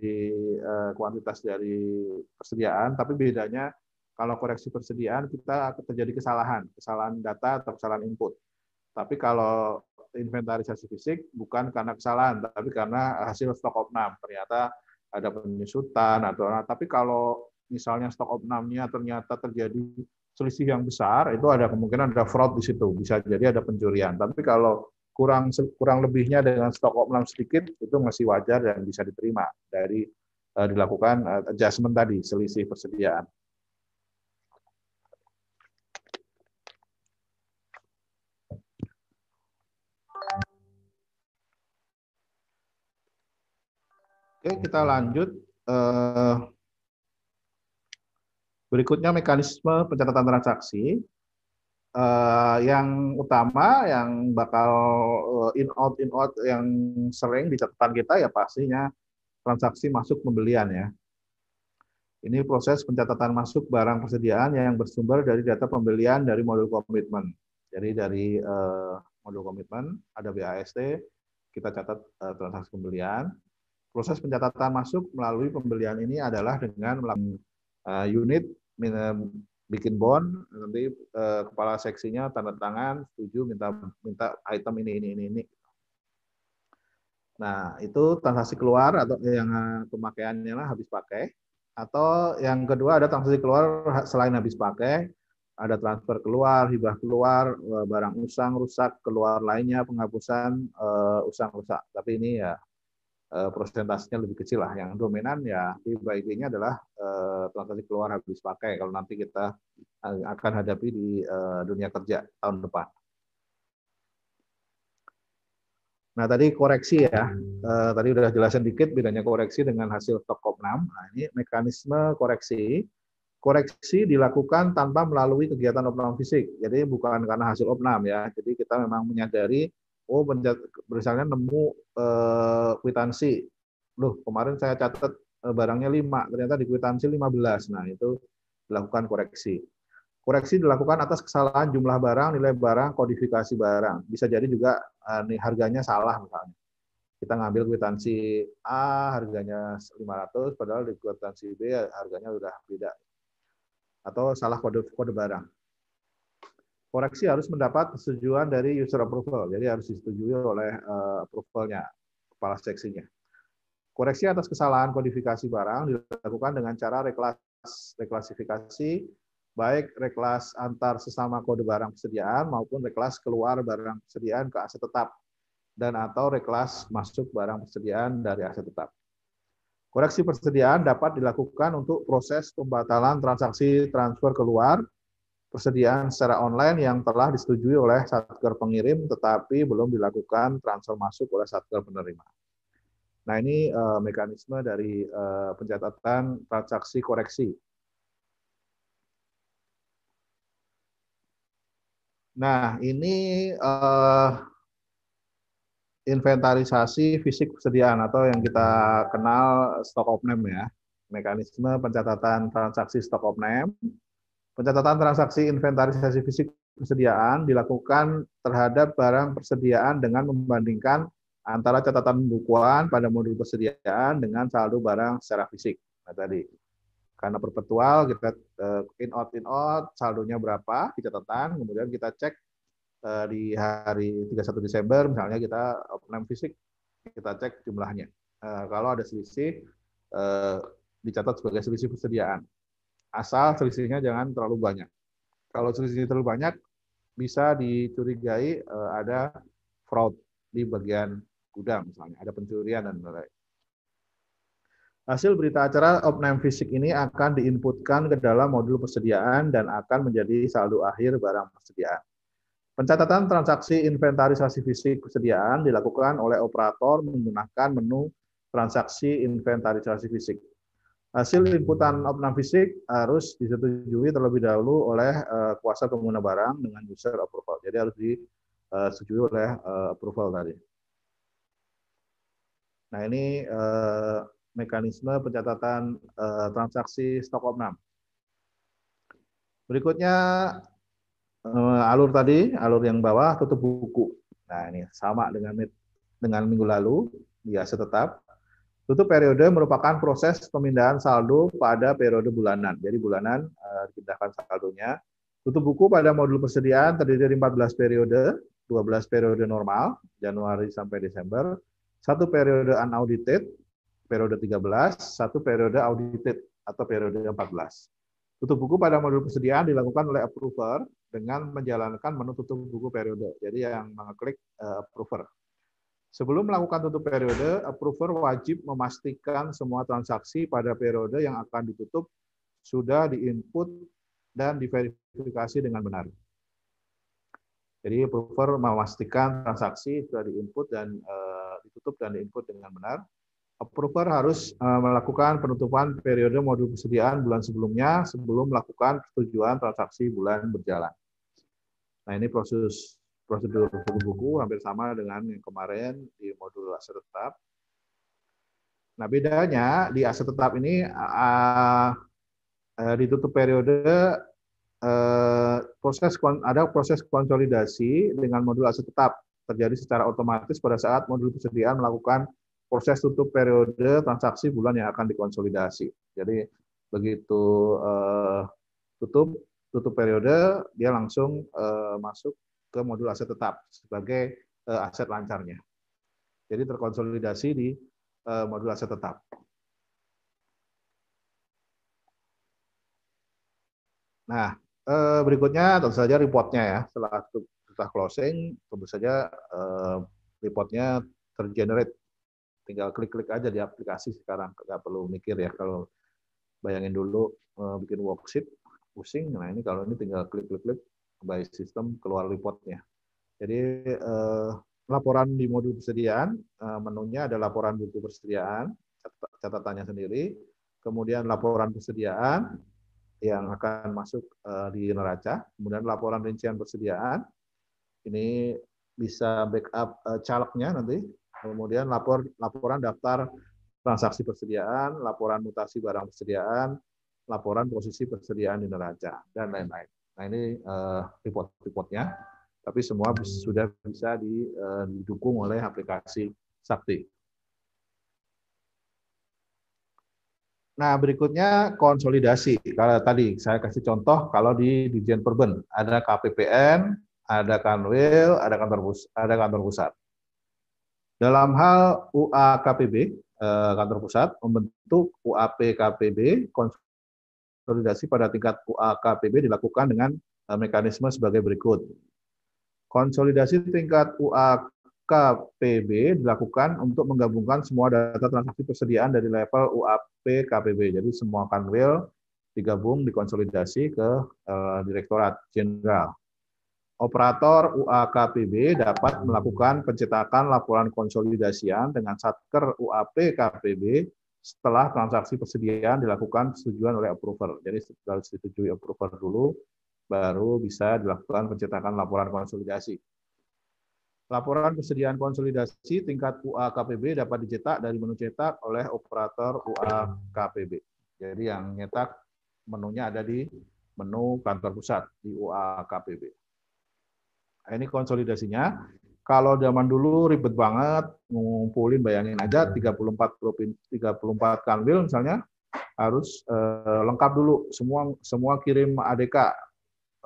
persediaan, tapi bedanya kalau koreksi persediaan kita terjadi kesalahan data atau kesalahan input. Tapi kalau inventarisasi fisik bukan karena kesalahan, tapi karena hasil stok opnam. Ternyata ada penyusutan tapi kalau misalnya stok opnamnya ternyata terjadi selisih yang besar, itu ada kemungkinan ada fraud di situ, bisa jadi ada pencurian. Tapi kalau kurang lebihnya dengan stok opnam sedikit, itu masih wajar dan bisa diterima dari dilakukan adjustment tadi, selisih persediaan. Oke, kita lanjut. Berikutnya mekanisme pencatatan transaksi. Yang utama, yang bakal in out yang sering di catatan kita ya pastinya transaksi masuk pembelian ya. Ini proses pencatatan masuk barang persediaan yang bersumber dari data pembelian dari modul komitmen. Jadi dari modul komitmen ada BAST, kita catat transaksi pembelian. Proses pencatatan masuk melalui pembelian ini adalah dengan melakukan unit bikin bond, nanti kepala seksinya tanda tangan setuju minta item ini. Nah, itu transaksi keluar atau yang pemakaiannya lah habis pakai. Atau yang kedua ada transaksi keluar selain habis pakai, ada transfer keluar, hibah keluar, barang usang rusak keluar lainnya, penghapusan usang rusak. Tapi ini ya prosentasenya lebih kecil lah. Yang dominan ya di baiknya adalah transaksi keluar habis pakai kalau nanti kita akan hadapi di dunia kerja tahun depan. Nah, tadi koreksi ya. Tadi udah jelasin dikit bedanya koreksi dengan hasil stok opnam. Nah, ini mekanisme koreksi. Koreksi dilakukan tanpa melalui kegiatan opnam fisik. Jadi bukan karena hasil opnam ya. Jadi kita memang menyadari, oh misalnya nemu kwitansi. Loh, kemarin saya catat barangnya 5, ternyata di kwitansi 15. Nah, itu dilakukan koreksi. Koreksi dilakukan atas kesalahan jumlah barang, nilai barang, kodifikasi barang. Bisa jadi juga nih harganya salah misalnya. Kita ngambil kwitansi A harganya 500, padahal di kwitansi B harganya udah beda. Atau salah kode barang. Koreksi harus mendapat persetujuan dari user approval, jadi harus disetujui oleh approvalnya, kepala seksinya. Koreksi atas kesalahan kodifikasi barang dilakukan dengan cara reklasifikasi, baik reklas antar sesama kode barang persediaan maupun reklas keluar barang persediaan ke aset tetap, dan atau reklas masuk barang persediaan dari aset tetap. Koreksi persediaan dapat dilakukan untuk proses pembatalan transaksi transfer keluar persediaan secara online yang telah disetujui oleh satker pengirim tetapi belum dilakukan transfer masuk oleh satker penerima. Nah, ini mekanisme dari pencatatan transaksi koreksi. Nah, ini inventarisasi fisik persediaan atau yang kita kenal stock of name ya. Mekanisme pencatatan transaksi stock of name. Pencatatan transaksi inventarisasi fisik persediaan dilakukan terhadap barang persediaan dengan membandingkan antara catatan pembukuan pada modul persediaan dengan saldo barang secara fisik. Nah, tadi karena perpetual kita in out saldonya berapa di catatan, kemudian kita cek di hari 31 Desember misalnya kita opname fisik, kita cek jumlahnya. Kalau ada selisih dicatat sebagai selisih persediaan. Asal selisihnya jangan terlalu banyak. Kalau selisih terlalu banyak bisa dicurigai ada fraud di bagian gudang misalnya, ada pencurian dan lain-lain. Hasil berita acara opname fisik ini akan diinputkan ke dalam modul persediaan dan akan menjadi saldo akhir barang persediaan. Pencatatan transaksi inventarisasi fisik persediaan dilakukan oleh operator menggunakan menu transaksi inventarisasi fisik. Hasil inputan opname fisik harus disetujui terlebih dahulu oleh kuasa pengguna barang dengan user approval. Jadi harus disetujui oleh approval tadi. Nah, ini mekanisme pencatatan transaksi stok opname. Berikutnya alur tadi, alur yang bawah tutup buku. Nah, ini sama dengan minggu lalu di aset tetap. Tutup periode merupakan proses pemindahan saldo pada periode bulanan. Jadi bulanan dipindahkan saldonya. Tutup buku pada modul persediaan terdiri dari 14 periode, 12 periode normal, Januari sampai Desember, 1 periode unaudited, periode 13, 1 periode audited atau periode 14. Tutup buku pada modul persediaan dilakukan oleh approver dengan menjalankan menu tutup buku periode. Jadi yang mengeklik approver. Sebelum melakukan tutup periode, approver wajib memastikan semua transaksi pada periode yang akan ditutup sudah diinput dan diverifikasi dengan benar. Jadi approver memastikan transaksi sudah diinput dan ditutup dan diinput dengan benar. Approver harus melakukan penutupan periode modul persediaan bulan sebelumnya sebelum melakukan persetujuan transaksi bulan berjalan. Nah, ini prosedur tutup buku hampir sama dengan yang kemarin di modul aset tetap. Nah, bedanya di aset tetap ini ditutup periode ada proses konsolidasi dengan modul aset tetap terjadi secara otomatis pada saat modul persediaan melakukan proses tutup periode transaksi bulan yang akan dikonsolidasi. Jadi begitu tutup periode, dia langsung masuk ke modul aset tetap sebagai aset lancarnya. Jadi terkonsolidasi di modul aset tetap. Nah, berikutnya tentu saja reportnya ya. Setelah closing, tentu saja reportnya tergenerate. Tinggal klik-klik aja di aplikasi sekarang, nggak perlu mikir ya. Kalau bayangin dulu bikin worksheet, pusing. Nah, ini kalau ini tinggal klik-klik by system keluar reportnya. Jadi laporan di modul persediaan, menunya ada laporan buku persediaan, catatannya sendiri, kemudian laporan persediaan yang akan masuk di neraca, kemudian laporan rincian persediaan, ini bisa backup calegnya nanti, kemudian laporan daftar transaksi persediaan, laporan mutasi barang persediaan, laporan posisi persediaan di neraca, dan lain-lain. Nah ini report-reportnya, tapi semua sudah bisa didukung oleh aplikasi Sakti. Nah, berikutnya konsolidasi. Kalau tadi saya kasih contoh, kalau di Dirjen Perben ada KPPN, ada Kanwil, ada kantor pusat. Dalam hal UAKPB, kantor pusat membentuk UAPKPB, konsolidasi pada tingkat UAKPB dilakukan dengan mekanisme sebagai berikut. Konsolidasi tingkat UAKPB dilakukan untuk menggabungkan semua data transaksi persediaan dari level UAPKPB. Jadi semua kanwil digabung, dikonsolidasi ke Direktorat Jenderal. Operator UAKPB dapat melakukan pencetakan laporan konsolidasian dengan Satker UAPKPB setelah transaksi persediaan dilakukan persetujuan oleh approver. Jadi setelah disetujui approver dulu, baru bisa dilakukan pencetakan laporan konsolidasi. Laporan persediaan konsolidasi tingkat UAKPB dapat dicetak dari menu cetak oleh operator UAKPB. Jadi yang nyetak menunya ada di menu kantor pusat di UAKPB. Nah, ini konsolidasinya. Kalau zaman dulu ribet banget, ngumpulin, bayangin aja 34 provinsi, 34 kanwil misalnya, harus lengkap dulu, semua kirim ADK.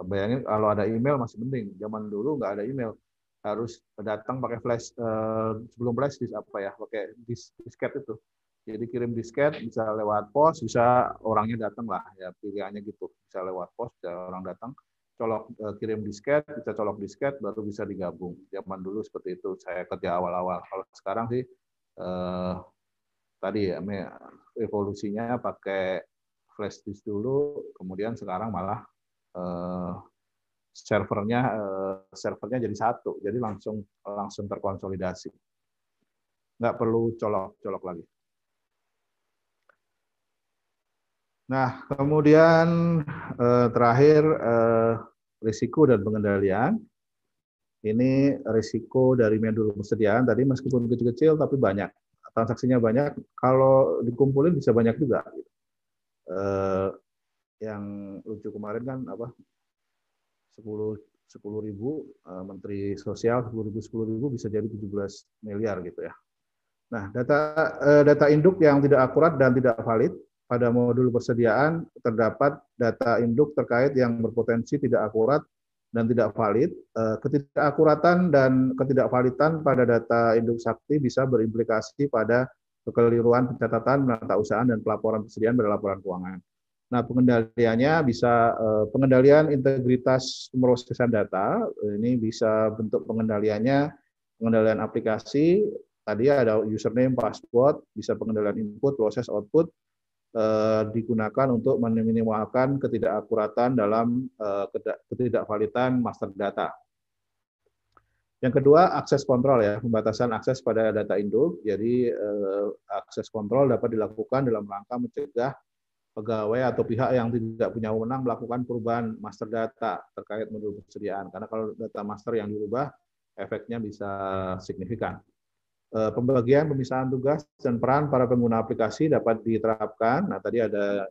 Bayangin kalau ada email masih penting, zaman dulu nggak ada email, harus datang pakai flash, sebelum flash disk apa ya, pakai disket itu. Jadi kirim disket, bisa lewat pos, bisa orangnya datang lah, ya pilihannya gitu, bisa lewat pos, bisa orang datang, colok kirim disket, bisa colok disket, baru bisa digabung. Zaman dulu seperti itu, saya kerja awal-awal. Kalau sekarang sih tadi ya evolusinya pakai flash disk dulu, kemudian sekarang malah servernya jadi satu, jadi langsung terkonsolidasi, nggak perlu colok-colok lagi. Nah, kemudian terakhir risiko dan pengendalian. Ini risiko dari modul persediaan tadi meskipun kecil-kecil tapi banyak, transaksinya banyak. Kalau dikumpulin bisa banyak juga. Yang lucu kemarin kan apa? 10.000 Menteri Sosial 10.000 bisa jadi 17 miliar gitu ya. Nah, data induk yang tidak akurat dan tidak valid pada modul persediaan terdapat data induk terkait yang berpotensi tidak akurat dan tidak valid. Ketidakakuratan dan ketidakvalidan pada data induk Sakti bisa berimplikasi pada kekeliruan pencatatan, penatausahaan, dan pelaporan persediaan pada laporan keuangan. Nah, pengendaliannya bisa pengendalian integritas pemrosesan data. Ini bisa bentuk pengendaliannya, pengendalian aplikasi. Tadi ada username, password, bisa pengendalian input, proses, output, digunakan untuk meminimalkan ketidakakuratan dalam ketidakvalidan master data. Yang kedua, akses kontrol ya, pembatasan akses pada data induk. Jadi akses kontrol dapat dilakukan dalam rangka mencegah pegawai atau pihak yang tidak punya wewenang melakukan perubahan master data terkait modul persediaan. Karena kalau data master yang dirubah, efeknya bisa signifikan. Pembagian pemisahan tugas dan peran para pengguna aplikasi dapat diterapkan. Nah, tadi ada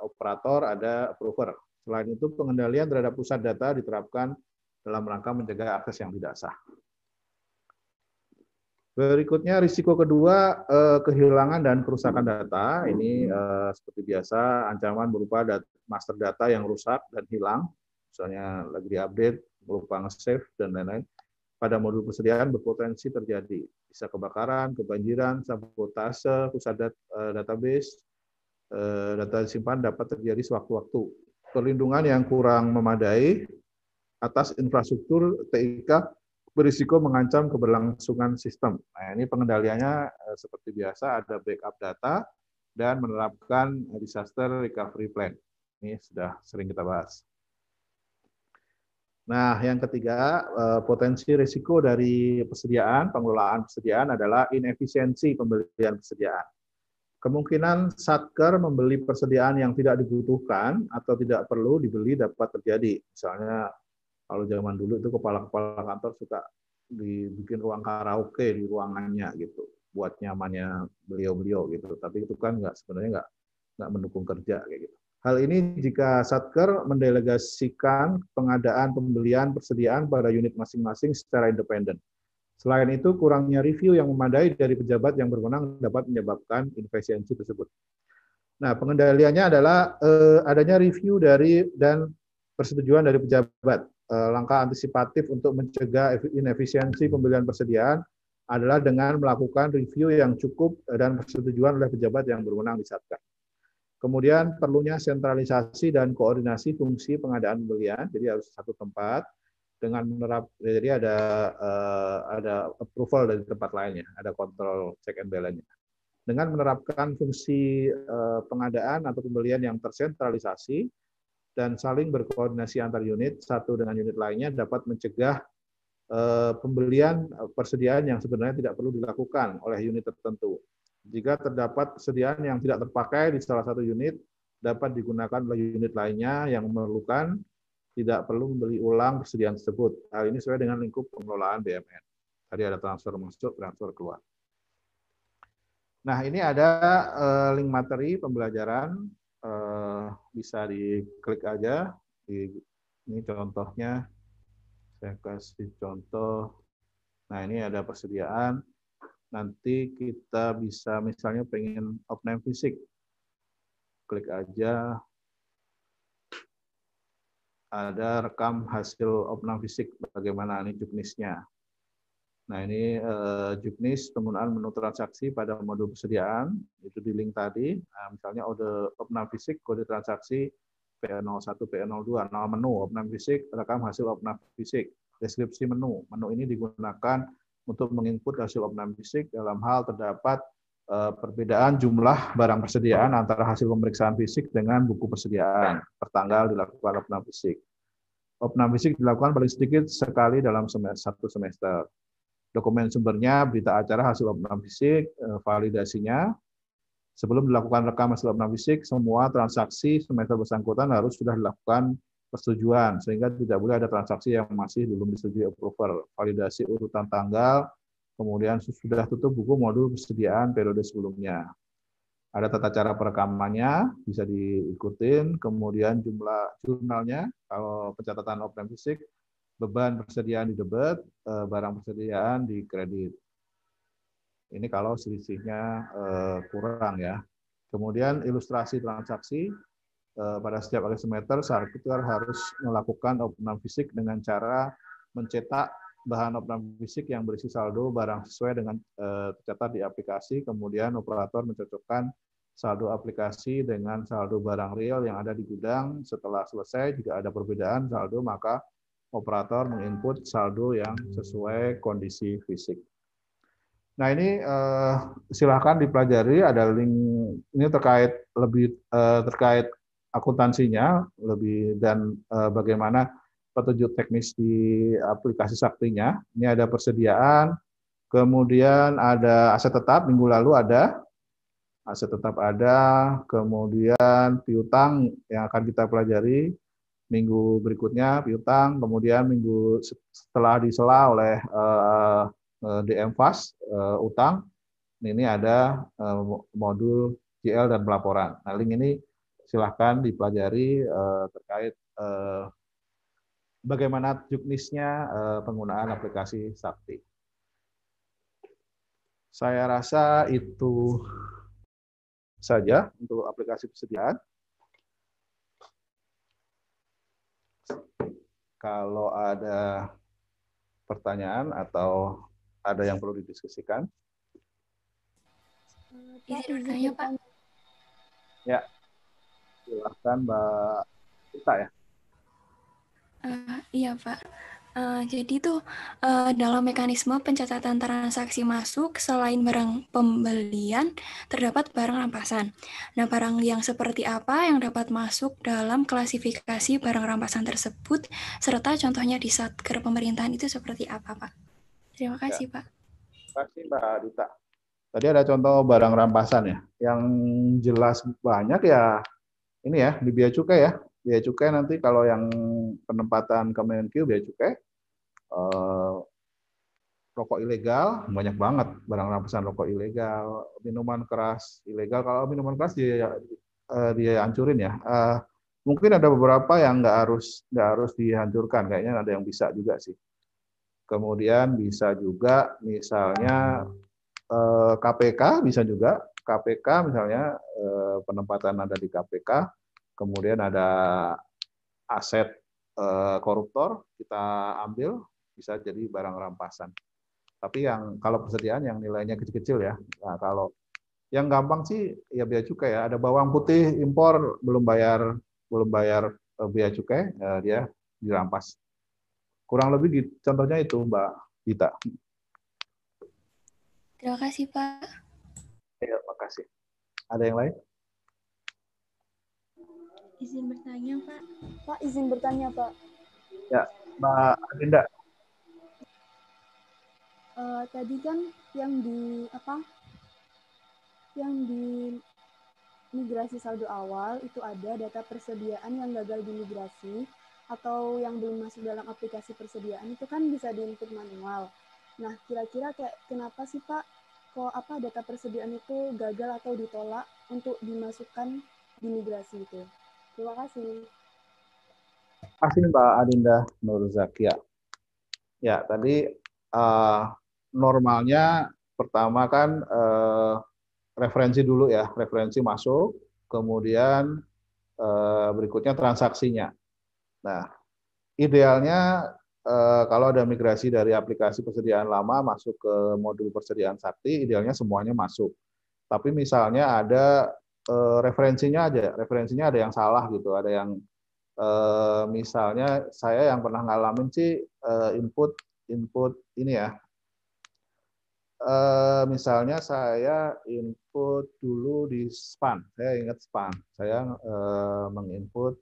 operator, ada approver. Selain itu, pengendalian terhadap pusat data diterapkan dalam rangka mencegah akses yang tidak sah. Berikutnya risiko kedua, kehilangan dan kerusakan data. Ini seperti biasa ancaman berupa master data yang rusak dan hilang, misalnya lagi diupdate, lupa nge-save dan lain-lain. Pada modul persediaan berpotensi terjadi, bisa kebakaran, kebanjiran, sabotase pusat database, data disimpan dapat terjadi sewaktu-waktu. Perlindungan yang kurang memadai atas infrastruktur TIK berisiko mengancam keberlangsungan sistem. Nah, ini pengendaliannya seperti biasa, ada backup data dan menerapkan disaster recovery plan. Ini sudah sering kita bahas. Nah, yang ketiga, potensi risiko dari persediaan, pengelolaan persediaan adalah inefisiensi pembelian persediaan. Kemungkinan Satker membeli persediaan yang tidak dibutuhkan atau tidak perlu dibeli dapat terjadi. Misalnya, kalau zaman dulu itu kepala-kepala kantor suka dibikin ruang karaoke di ruangannya gitu, buat nyamannya beliau-beliau gitu. Tapi itu kan sebenarnya nggak mendukung kerja kayak gitu. Hal ini jika Satker mendelegasikan pengadaan pembelian persediaan pada unit masing-masing secara independen. Selain itu, kurangnya review yang memadai dari pejabat yang berwenang dapat menyebabkan inefisiensi tersebut. Nah, pengendaliannya adalah adanya review dan persetujuan dari pejabat. Langkah antisipatif untuk mencegah inefisiensi pembelian persediaan adalah dengan melakukan review yang cukup dan persetujuan oleh pejabat yang berwenang di Satker. Kemudian perlunya sentralisasi dan koordinasi fungsi pengadaan pembelian, jadi harus satu tempat dengan jadi ada approval dari tempat lainnya, ada kontrol check and balance-nya. Dengan menerapkan fungsi pengadaan atau pembelian yang tersentralisasi dan saling berkoordinasi antar unit satu dengan unit lainnya dapat mencegah pembelian persediaan yang sebenarnya tidak perlu dilakukan oleh unit tertentu. Jika terdapat persediaan yang tidak terpakai di salah satu unit, dapat digunakan oleh unit lainnya yang memerlukan, tidak perlu membeli ulang persediaan tersebut. Hal ini sesuai dengan lingkup pengelolaan BUMN. Tadi ada transfer masuk, transfer keluar. Nah, ini ada link materi pembelajaran, bisa diklik aja. Ini contohnya, saya kasih contoh. Nah, ini ada persediaan. Nanti kita bisa misalnya pengen upname fisik, klik aja, ada rekam hasil upname fisik, bagaimana ini juknisnya. Nah, ini juknis penggunaan menu transaksi pada modul persediaan, itu di link tadi. Nah, misalnya upname fisik, kode transaksi PE01, PE02, nama menu, upname fisik, rekam hasil upname fisik, deskripsi menu. Menu ini digunakan untuk menginput hasil upname fisik dalam hal terdapat perbedaan jumlah barang persediaan antara hasil pemeriksaan fisik dengan buku persediaan tertanggal dilakukan upname fisik. Upname fisik dilakukan paling sedikit sekali dalam satu semester. Dokumen sumbernya, berita acara, hasil upname fisik, validasinya. Sebelum dilakukan rekam hasil upname fisik, semua transaksi semester bersangkutan harus sudah dilakukan persetujuan, sehingga tidak boleh ada transaksi yang masih belum disetujui approval. Validasi urutan tanggal, kemudian sudah tutup buku modul persediaan periode sebelumnya. Ada tata cara perekamannya, bisa diikutin, kemudian jumlah jurnalnya, kalau pencatatan upname fisik, beban persediaan di debit, barang persediaan di kredit. Ini kalau selisihnya kurang ya. Kemudian ilustrasi transaksi, pada setiap akhir semester, Satker harus melakukan upname fisik dengan cara mencetak bahan upname fisik yang berisi saldo barang sesuai dengan tercatat di aplikasi, kemudian operator mencocokkan saldo aplikasi dengan saldo barang real yang ada di gudang. Setelah selesai, jika ada perbedaan saldo, maka operator menginput saldo yang sesuai kondisi fisik. Nah, ini silahkan dipelajari, ada link ini terkait akuntansinya lebih dan bagaimana petunjuk teknis di aplikasi Saktinya. Ini ada persediaan, kemudian ada aset tetap, minggu lalu ada aset tetap ada, kemudian piutang yang akan kita pelajari minggu berikutnya piutang, kemudian minggu setelah disela oleh DM Fast utang. Ini ada modul GL dan pelaporan. Nah, link ini silahkan dipelajari terkait bagaimana juknisnya penggunaan aplikasi Sakti. Saya rasa itu saja untuk aplikasi persediaan. Kalau ada pertanyaan atau ada yang perlu didiskusikan? Izin bertanya, Pak. Ya, silahkan Mbak Rita ya. Iya, Pak. Jadi tuh dalam mekanisme pencatatan transaksi masuk, selain barang pembelian, terdapat barang rampasan. Nah, barang yang seperti apa yang dapat masuk dalam klasifikasi barang rampasan tersebut, serta contohnya di Satker pemerintahan itu seperti apa, Pak? Terima Ya, kasih, Pak. terima kasih Mbak Dita. Tadi ada contoh barang rampasan ya. Yang jelas banyak ya ini ya di bea cukai ya. Bea cukai nanti kalau yang penempatan Kemenkyu bea cukai eh, rokok ilegal banyak banget barang rampasan rokok ilegal, minuman keras ilegal. Kalau minuman keras dia hancurin ya. Mungkin ada beberapa yang nggak harus dihancurkan. Kayaknya ada yang bisa juga sih. Kemudian bisa juga misalnya KPK bisa juga KPK misalnya penempatan ada di KPK, kemudian ada aset koruptor kita ambil bisa jadi barang rampasan. Tapi yang kalau persediaan yang nilainya kecil-kecil ya. Nah, kalau yang gampang sih ya bea cukai ya. Ada bawang putih impor belum bayar bea cukai, dia dirampas. Kurang lebih gitu, contohnya itu Mbak Dita. Terima kasih, Pak. Ya, makasih. Ada yang lain? Izin bertanya, Pak. Pak, izin bertanya, Pak. Ya, Mbak Adinda. Tadi kan yang di migrasi saldo awal itu ada data persediaan yang gagal dimigrasi atau yang belum masuk dalam aplikasi persediaan itu kan bisa diinput manual. Nah, kira-kira kayak kenapa sih Pak kok data persediaan itu gagal atau ditolak untuk dimasukkan di migrasi itu? Terima kasih. Terima kasih Mbak Adinda Nur Zakia. Ya, tadi normalnya pertama kan referensi dulu ya, referensi masuk, kemudian berikutnya transaksinya. Nah, idealnya kalau ada migrasi dari aplikasi persediaan lama masuk ke modul persediaan sakti, idealnya semuanya masuk. Tapi misalnya ada referensinya ada yang salah gitu, ada yang misalnya saya yang pernah ngalamin sih input input ini ya. Misalnya saya input dulu di SPAN, saya ingat SPAN, saya menginput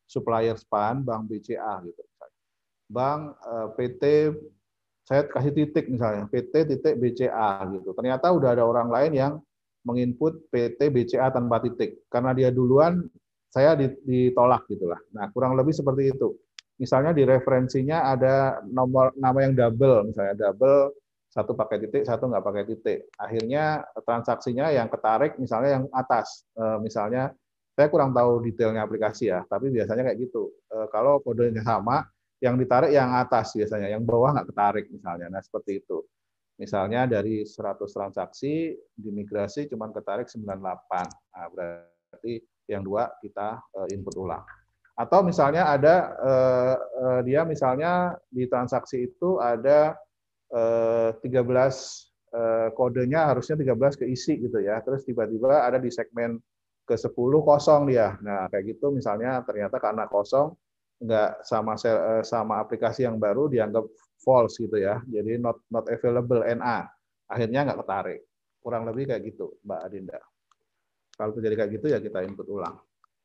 supplier SPAN Bank BCA gitu. Bank PT saya kasih titik misalnya PT titik BCA gitu. Ternyata udah ada orang lain yang menginput PT BCA tanpa titik. Karena dia duluan saya ditolak gitulah. Nah, kurang lebih seperti itu. Misalnya di referensinya ada nama yang double, misalnya double satu pakai titik, satu nggak pakai titik. Akhirnya transaksinya yang ketarik misalnya yang atas. Misalnya saya kurang tahu detailnya aplikasi ya, tapi biasanya kayak gitu. Kalau kodenya sama, yang ditarik yang atas biasanya, yang bawah nggak ketarik misalnya. Nah, seperti itu. Misalnya dari 100 transaksi, dimigrasi cuma ketarik 98. Nah, berarti yang dua kita input ulang. Atau misalnya ada dia misalnya di transaksi itu ada 13 kodenya harusnya 13 keisi gitu ya. Terus tiba-tiba ada di segmen ke-10 kosong dia. Nah, kayak gitu misalnya ternyata karena kosong nggak sama aplikasi yang baru dianggap false gitu ya. Jadi not available NA. Akhirnya nggak ketarik. Kurang lebih kayak gitu, Mbak Adinda. Kalau terjadi kayak gitu ya kita input ulang.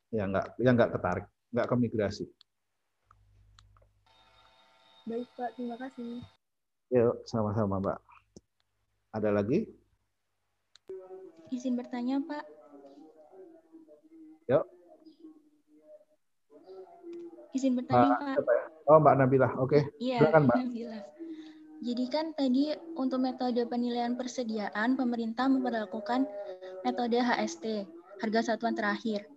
Ya nggak ketarik, nggak ke migrasi. Baik, Pak. Terima kasih. Yuk, sama-sama, Mbak. Ada lagi? Izin bertanya, Pak. Yuk. Izin bertanya, Pak. Oh, Mbak Nabila. Oke. Iya, Silakan, Mbak. Nabila. Jadi kan tadi untuk metode penilaian persediaan, pemerintah memperlakukan metode HST, harga satuan terakhir.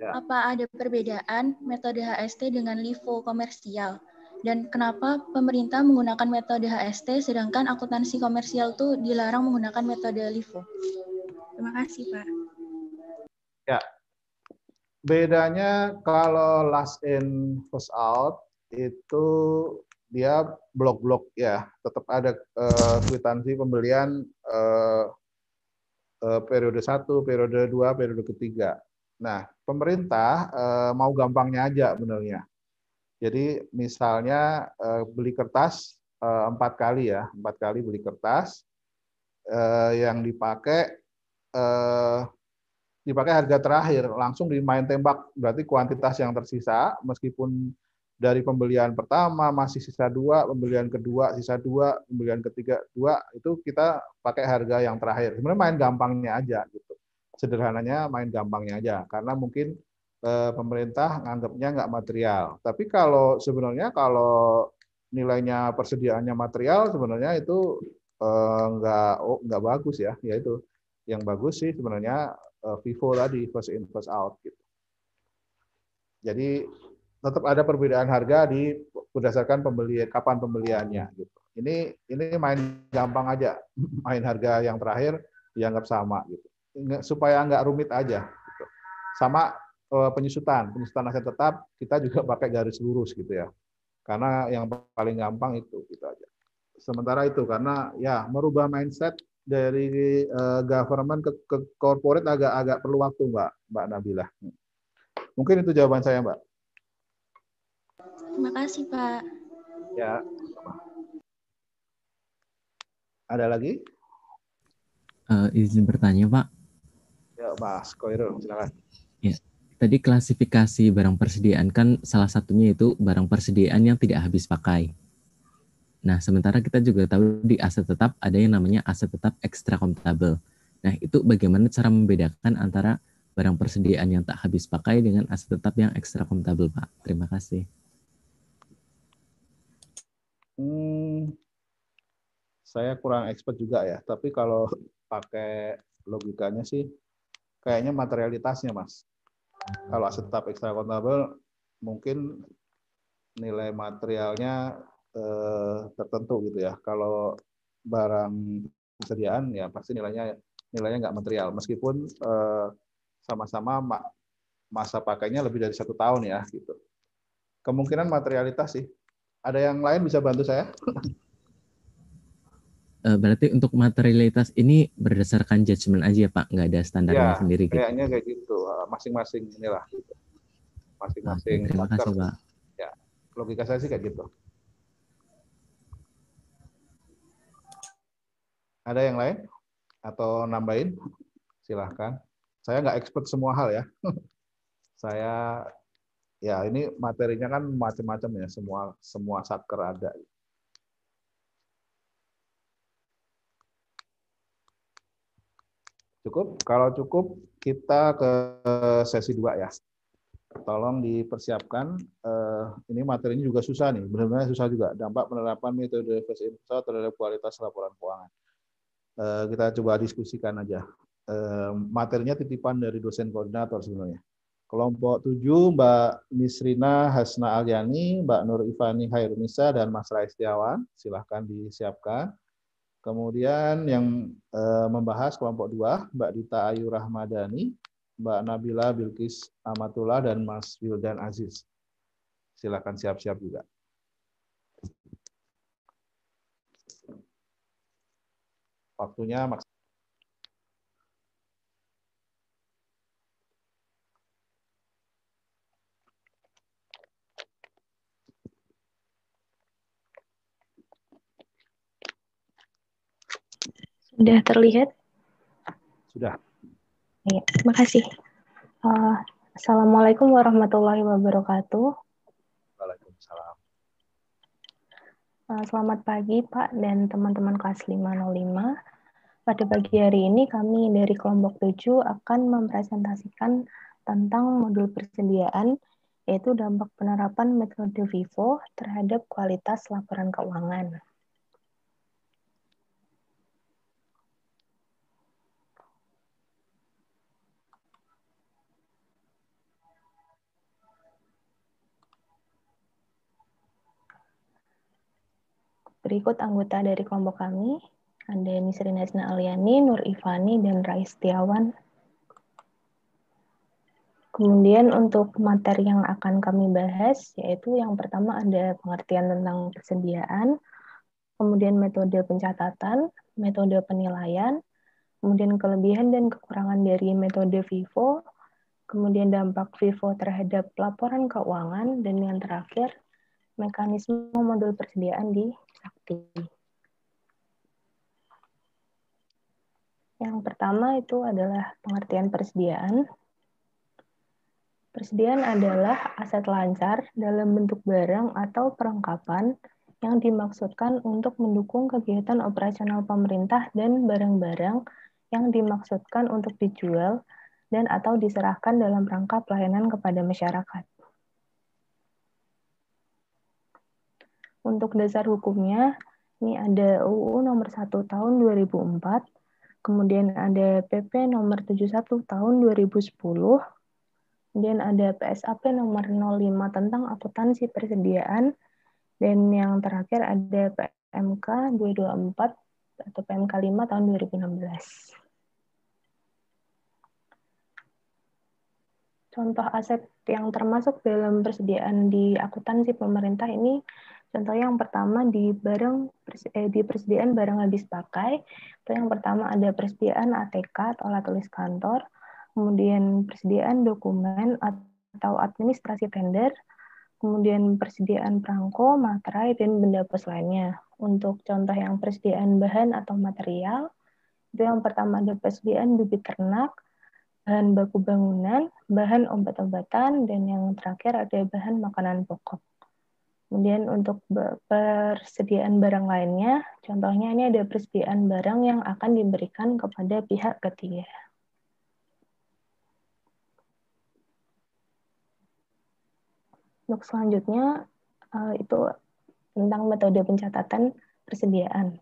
Ya. Apa ada perbedaan metode HST dengan LIFO komersial? Dan kenapa pemerintah menggunakan metode HST sedangkan akuntansi komersial tuh dilarang menggunakan metode LIFO? Terima kasih, Pak. Ya. Bedanya kalau last in first out itu dia blok-blok ya, tetap ada kwitansi pembelian periode 1, periode 2, periode ketiga. Nah, pemerintah mau gampangnya aja benernya. Jadi misalnya beli kertas 4 kali ya, 4 kali beli kertas yang dipakai harga terakhir, langsung dimain tembak, berarti kuantitas yang tersisa meskipun dari pembelian pertama masih sisa 2, pembelian kedua sisa 2, pembelian ketiga 2, itu kita pakai harga yang terakhir. Sebenarnya main gampangnya aja gitu. Sederhananya main gampangnya aja, karena mungkin pemerintah nganggapnya nggak material. Tapi kalau sebenarnya kalau nilainya persediaannya material, sebenarnya itu nggak bagus ya. Yaitu yang bagus sih sebenarnya FIFO tadi, first in first out gitu. Jadi tetap ada perbedaan harga berdasarkan kapan pembeliannya gitu. Ini main gampang aja, main harga yang terakhir dianggap sama gitu. Supaya nggak rumit aja gitu. Sama penyusutan aset tetap kita juga pakai garis lurus gitu ya. Karena yang paling gampang itu gitu aja. Sementara itu karena ya merubah mindset dari government ke corporate agak perlu waktu Mbak Nabila. Mungkin itu jawaban saya Mbak. Terima kasih Pak. Ya. Ada lagi? Izin bertanya Pak. Ya Mas Koirul, silakan. Ya. Tadi klasifikasi barang persediaan kan salah satunya itu barang persediaan yang tidak habis pakai. Nah, sementara kita juga tahu di aset tetap ada yang namanya aset tetap ekstra akuntabel. Nah, itu bagaimana cara membedakan antara barang persediaan yang tak habis pakai dengan aset tetap yang ekstra akuntabel, Pak? Terima kasih. Saya kurang expert juga ya, tapi kalau pakai logikanya sih kayaknya materialitasnya, Mas. Kalau aset tetap ekstra akuntabel mungkin nilai materialnya tertentu gitu ya. Kalau barang persediaan ya pasti nilainya nggak material, meskipun sama-sama masa pakainya lebih dari 1 tahun ya gitu. Kemungkinan materialitas sih. Ada yang lain bisa bantu saya? Berarti untuk materialitas ini berdasarkan judgement aja Pak, nggak ada standarnya Ya, sendiri gitu? Kayaknya kayak gitu. Masing-masing inilah gitu. Masing-masing. Oke, terima kasih Pak. Ya, logika saya sih kayak gitu. Ada yang lain? Atau nambahin? Silahkan. Saya nggak expert semua hal ya. Saya ya ini materinya kan macam-macam ya, semua satker ada. Cukup? Kalau cukup kita ke sesi 2 ya. Tolong dipersiapkan. Ini materinya juga susah nih, benar-benar susah juga. Dampak penerapan metode first in first out terhadap kualitas laporan keuangan. Kita coba diskusikan aja. Materinya titipan dari dosen koordinator sebenarnya. Kelompok 7, Mbak Nisrina Hasna Alyani, Mbak Nur Ifani Hairunisa, dan Mas Rais Setiawan. Silahkan disiapkan. Kemudian yang membahas kelompok 2, Mbak Dita Ayu Rahmadani, Mbak Nabila Bilkis Amatullah, dan Mas Wildan Aziz. Silakan siap-siap juga. Waktunya maksimal. Sudah terlihat? Sudah. Ya, terima kasih. Assalamualaikum warahmatullahi wabarakatuh. Waalaikumsalam. Selamat pagi Pak dan teman-teman kelas 505. Pada pagi hari ini kami dari kelompok 7 akan mempresentasikan tentang modul persediaan, yaitu dampak penerapan metode FIFO terhadap kualitas laporan keuangan. Berikut anggota dari kelompok kami, ada Nisrina Hasna Alyani, Nur Ifani, dan Rais Setiawan. Kemudian untuk materi yang akan kami bahas, yaitu yang pertama ada pengertian tentang persediaan, kemudian metode pencatatan, metode penilaian, kemudian kelebihan dan kekurangan dari metode FIFO, kemudian dampak FIFO terhadap laporan keuangan, dan yang terakhir mekanisme modul persediaan di Sakti. Yang pertama itu adalah pengertian persediaan. Persediaan adalah aset lancar dalam bentuk barang atau perlengkapan yang dimaksudkan untuk mendukung kegiatan operasional pemerintah dan barang-barang yang dimaksudkan untuk dijual dan atau diserahkan dalam rangka pelayanan kepada masyarakat. Untuk dasar hukumnya, ini ada UU nomor 1 tahun 2004, kemudian ada PP nomor 71 tahun 2010, kemudian ada PSAP nomor 05 tentang akuntansi persediaan, dan yang terakhir ada PMK 224 atau PMK 5 tahun 2016. Contoh aset yang termasuk dalam persediaan di akuntansi pemerintah ini, contohnya yang pertama di persediaan barang habis pakai, itu yang pertama ada persediaan ATK atau alat tulis kantor, kemudian persediaan dokumen atau administrasi tender, kemudian persediaan perangko, materai, dan benda pos lainnya. Untuk contoh yang persediaan bahan atau material, itu yang pertama ada persediaan bibit ternak, bahan baku bangunan, bahan obat-obatan, dan yang terakhir ada bahan makanan pokok. Kemudian untuk persediaan barang lainnya, contohnya ini ada persediaan barang yang akan diberikan kepada pihak ketiga. Untuk selanjutnya, itu tentang metode pencatatan persediaan.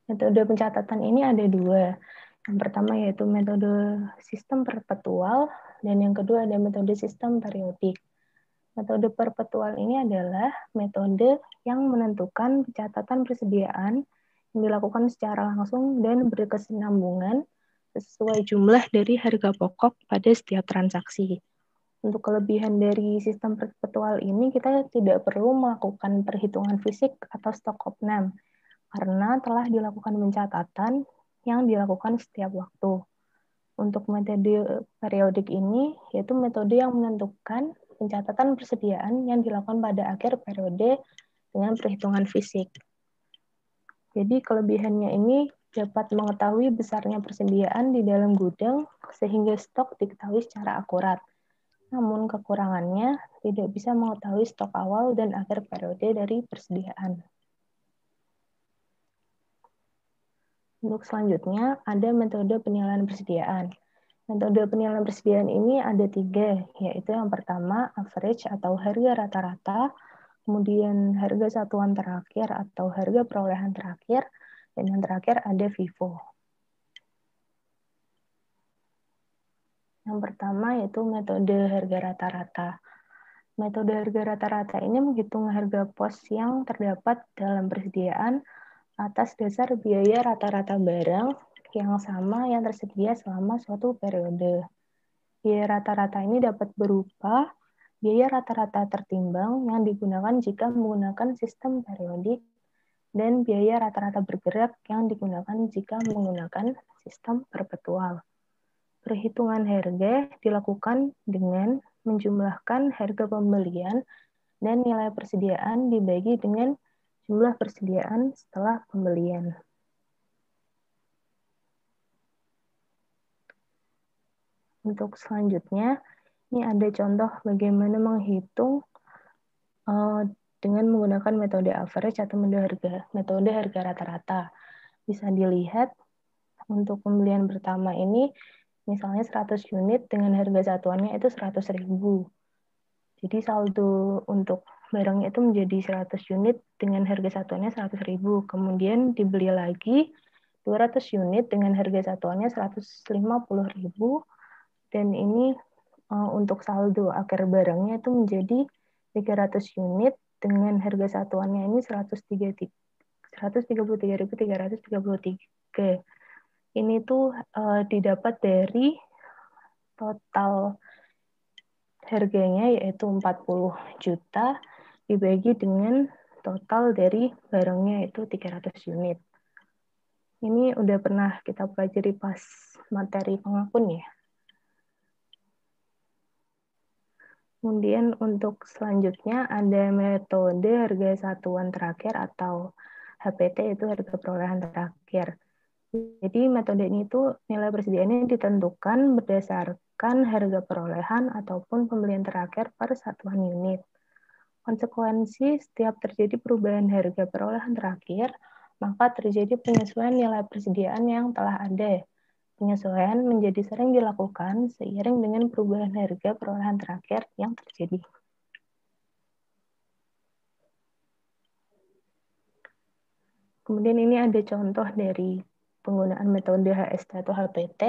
Metode pencatatan ini ada dua. Yang pertama yaitu metode sistem perpetual, dan yang kedua ada metode sistem periodik. Metode perpetual ini adalah metode yang menentukan pencatatan persediaan yang dilakukan secara langsung dan berkesinambungan sesuai jumlah dari harga pokok pada setiap transaksi. Untuk kelebihan dari sistem perpetual ini, kita tidak perlu melakukan perhitungan fisik atau stok opnam, karena telah dilakukan pencatatan yang dilakukan setiap waktu. Untuk metode periodik ini, yaitu metode yang menentukan pencatatan persediaan yang dilakukan pada akhir periode dengan perhitungan fisik. Jadi kelebihannya ini dapat mengetahui besarnya persediaan di dalam gudang sehingga stok diketahui secara akurat. Namun kekurangannya tidak bisa mengetahui stok awal dan akhir periode dari persediaan. Untuk selanjutnya, ada metode penilaian persediaan. Metode penilaian persediaan ini ada 3, yaitu yang pertama, average atau harga rata-rata, kemudian harga satuan terakhir atau harga perolehan terakhir, dan yang terakhir ada FIFO. Yang pertama yaitu metode harga rata-rata. Metode harga rata-rata ini menghitung harga pos yang terdapat dalam persediaan atas dasar biaya rata-rata barang yang sama yang tersedia selama suatu periode. Biaya rata-rata ini dapat berupa biaya rata-rata tertimbang yang digunakan jika menggunakan sistem periodik dan biaya rata-rata bergerak yang digunakan jika menggunakan sistem perpetual. Perhitungan harga dilakukan dengan menjumlahkan harga pembelian dan nilai persediaan dibagi dengan jumlah persediaan setelah pembelian. Untuk selanjutnya, ini ada contoh bagaimana menghitung dengan menggunakan metode average atau metode harga rata-rata. Bisa dilihat untuk pembelian pertama ini, misalnya 100 unit dengan harga satuannya itu 100.000. Jadi saldo untuk barangnya itu menjadi 100 unit dengan harga satuannya 100.000. Kemudian dibeli lagi 200 unit dengan harga satuannya 150.000. Dan ini untuk saldo akhir barangnya itu menjadi 300 unit dengan harga satuannya ini 133.333. Ini tuh didapat dari total harganya yaitu 40 juta dibagi dengan total dari barangnya itu 300 unit. Ini udah pernah kita pelajari pas materi pengakun ya. Kemudian untuk selanjutnya ada metode harga satuan terakhir atau HPT, itu harga perolehan terakhir. Jadi metode ini tuh nilai persediaannya ditentukan berdasarkan harga perolehan ataupun pembelian terakhir per satuan unit. Konsekuensi setiap terjadi perubahan harga perolehan terakhir, maka terjadi penyesuaian nilai persediaan yang telah ada. Penyesuaian menjadi sering dilakukan seiring dengan perubahan harga perolehan terakhir yang terjadi. Kemudian ini ada contoh dari penggunaan metode HST atau HPT.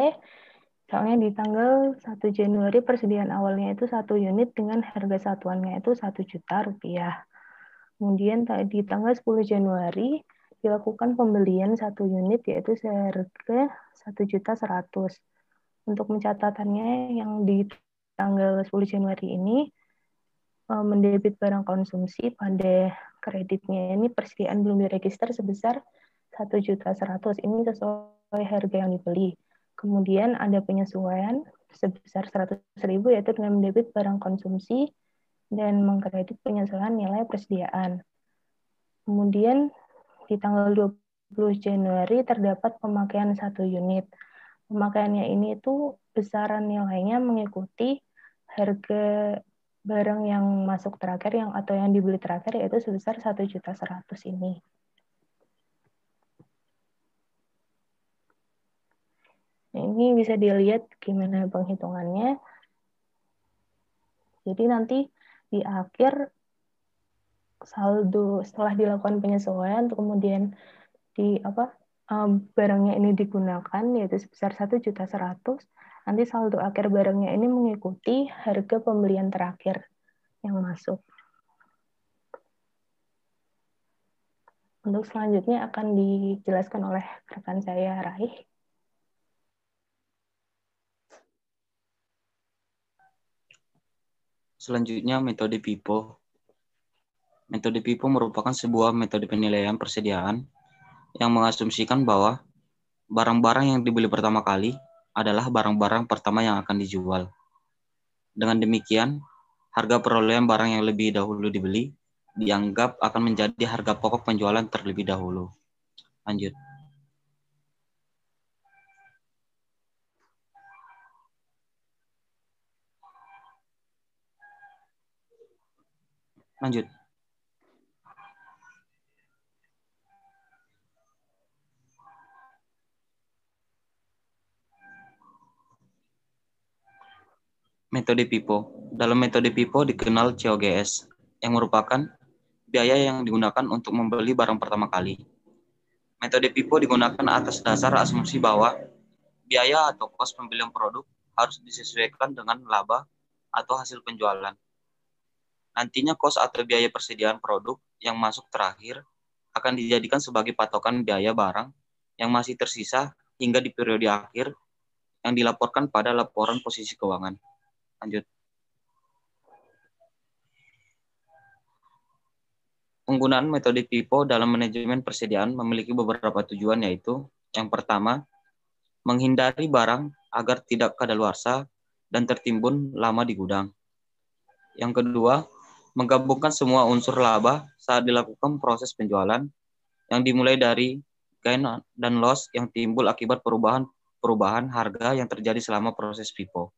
Misalnya di tanggal 1 Januari persediaan awalnya itu 1 unit dengan harga satuannya itu 1 juta rupiah. Kemudian di tanggal 10 Januari dilakukan pembelian 1 unit yaitu seharga 1.100.000. Untuk pencatatannya yang di tanggal 10 Januari ini mendebit barang konsumsi pada kreditnya ini persediaan belum diregister sebesar 1.100.000. Ini sesuai harga yang dibeli. Kemudian ada penyesuaian sebesar 100.000 yaitu dengan mendebit barang konsumsi dan mengkredit penyesuaian nilai persediaan. Kemudian di tanggal 20 Januari terdapat pemakaian 1 unit. Pemakaiannya ini itu besaran nilainya mengikuti harga barang yang masuk terakhir atau yang dibeli terakhir yaitu sebesar 1.100.000 ini. Nah, ini bisa dilihat gimana penghitungannya. Jadi nanti di akhir saldo setelah dilakukan penyesuaian kemudian barangnya ini digunakan yaitu sebesar 1.100.000, nanti saldo akhir barangnya ini mengikuti harga pembelian terakhir yang masuk. Untuk selanjutnya akan dijelaskan oleh rekan saya, Raih. Selanjutnya metode PIPO. Metode PIPO merupakan sebuah metode penilaian persediaan yang mengasumsikan bahwa barang-barang yang dibeli pertama kali adalah barang-barang pertama yang akan dijual. Dengan demikian, harga perolehan barang yang lebih dahulu dibeli dianggap akan menjadi harga pokok penjualan terlebih dahulu. Lanjut. Lanjut. Metode PIPO. Dalam metode PIPO dikenal COGS, yang merupakan biaya yang digunakan untuk membeli barang pertama kali. Metode PIPO digunakan atas dasar asumsi bahwa biaya atau kos pembelian produk harus disesuaikan dengan laba atau hasil penjualan. Nantinya kos atau biaya persediaan produk yang masuk terakhir akan dijadikan sebagai patokan biaya barang yang masih tersisa hingga di periode akhir yang dilaporkan pada laporan posisi keuangan. Lanjut. Penggunaan metode PIPO dalam manajemen persediaan memiliki beberapa tujuan, yaitu yang pertama, menghindari barang agar tidak kadaluarsa dan tertimbun lama di gudang. Yang kedua, menggabungkan semua unsur laba saat dilakukan proses penjualan yang dimulai dari gain dan loss yang timbul akibat perubahan harga yang terjadi selama proses PIPO.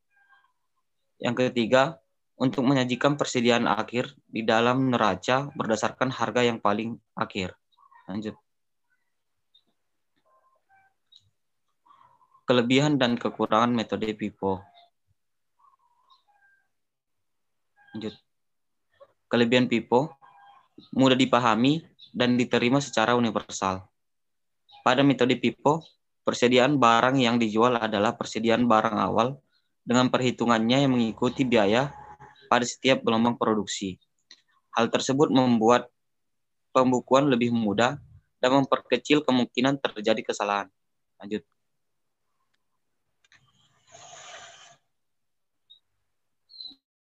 Yang ketiga, untuk menyajikan persediaan akhir di dalam neraca berdasarkan harga yang paling akhir. Lanjut. Kelebihan dan kekurangan metode PIPO. Lanjut. Kelebihan PIPO mudah dipahami dan diterima secara universal. Pada metode PIPO, persediaan barang yang dijual adalah persediaan barang awal dengan perhitungannya yang mengikuti biaya pada setiap gelombang produksi. Hal tersebut membuat pembukuan lebih mudah dan memperkecil kemungkinan terjadi kesalahan. Lanjut.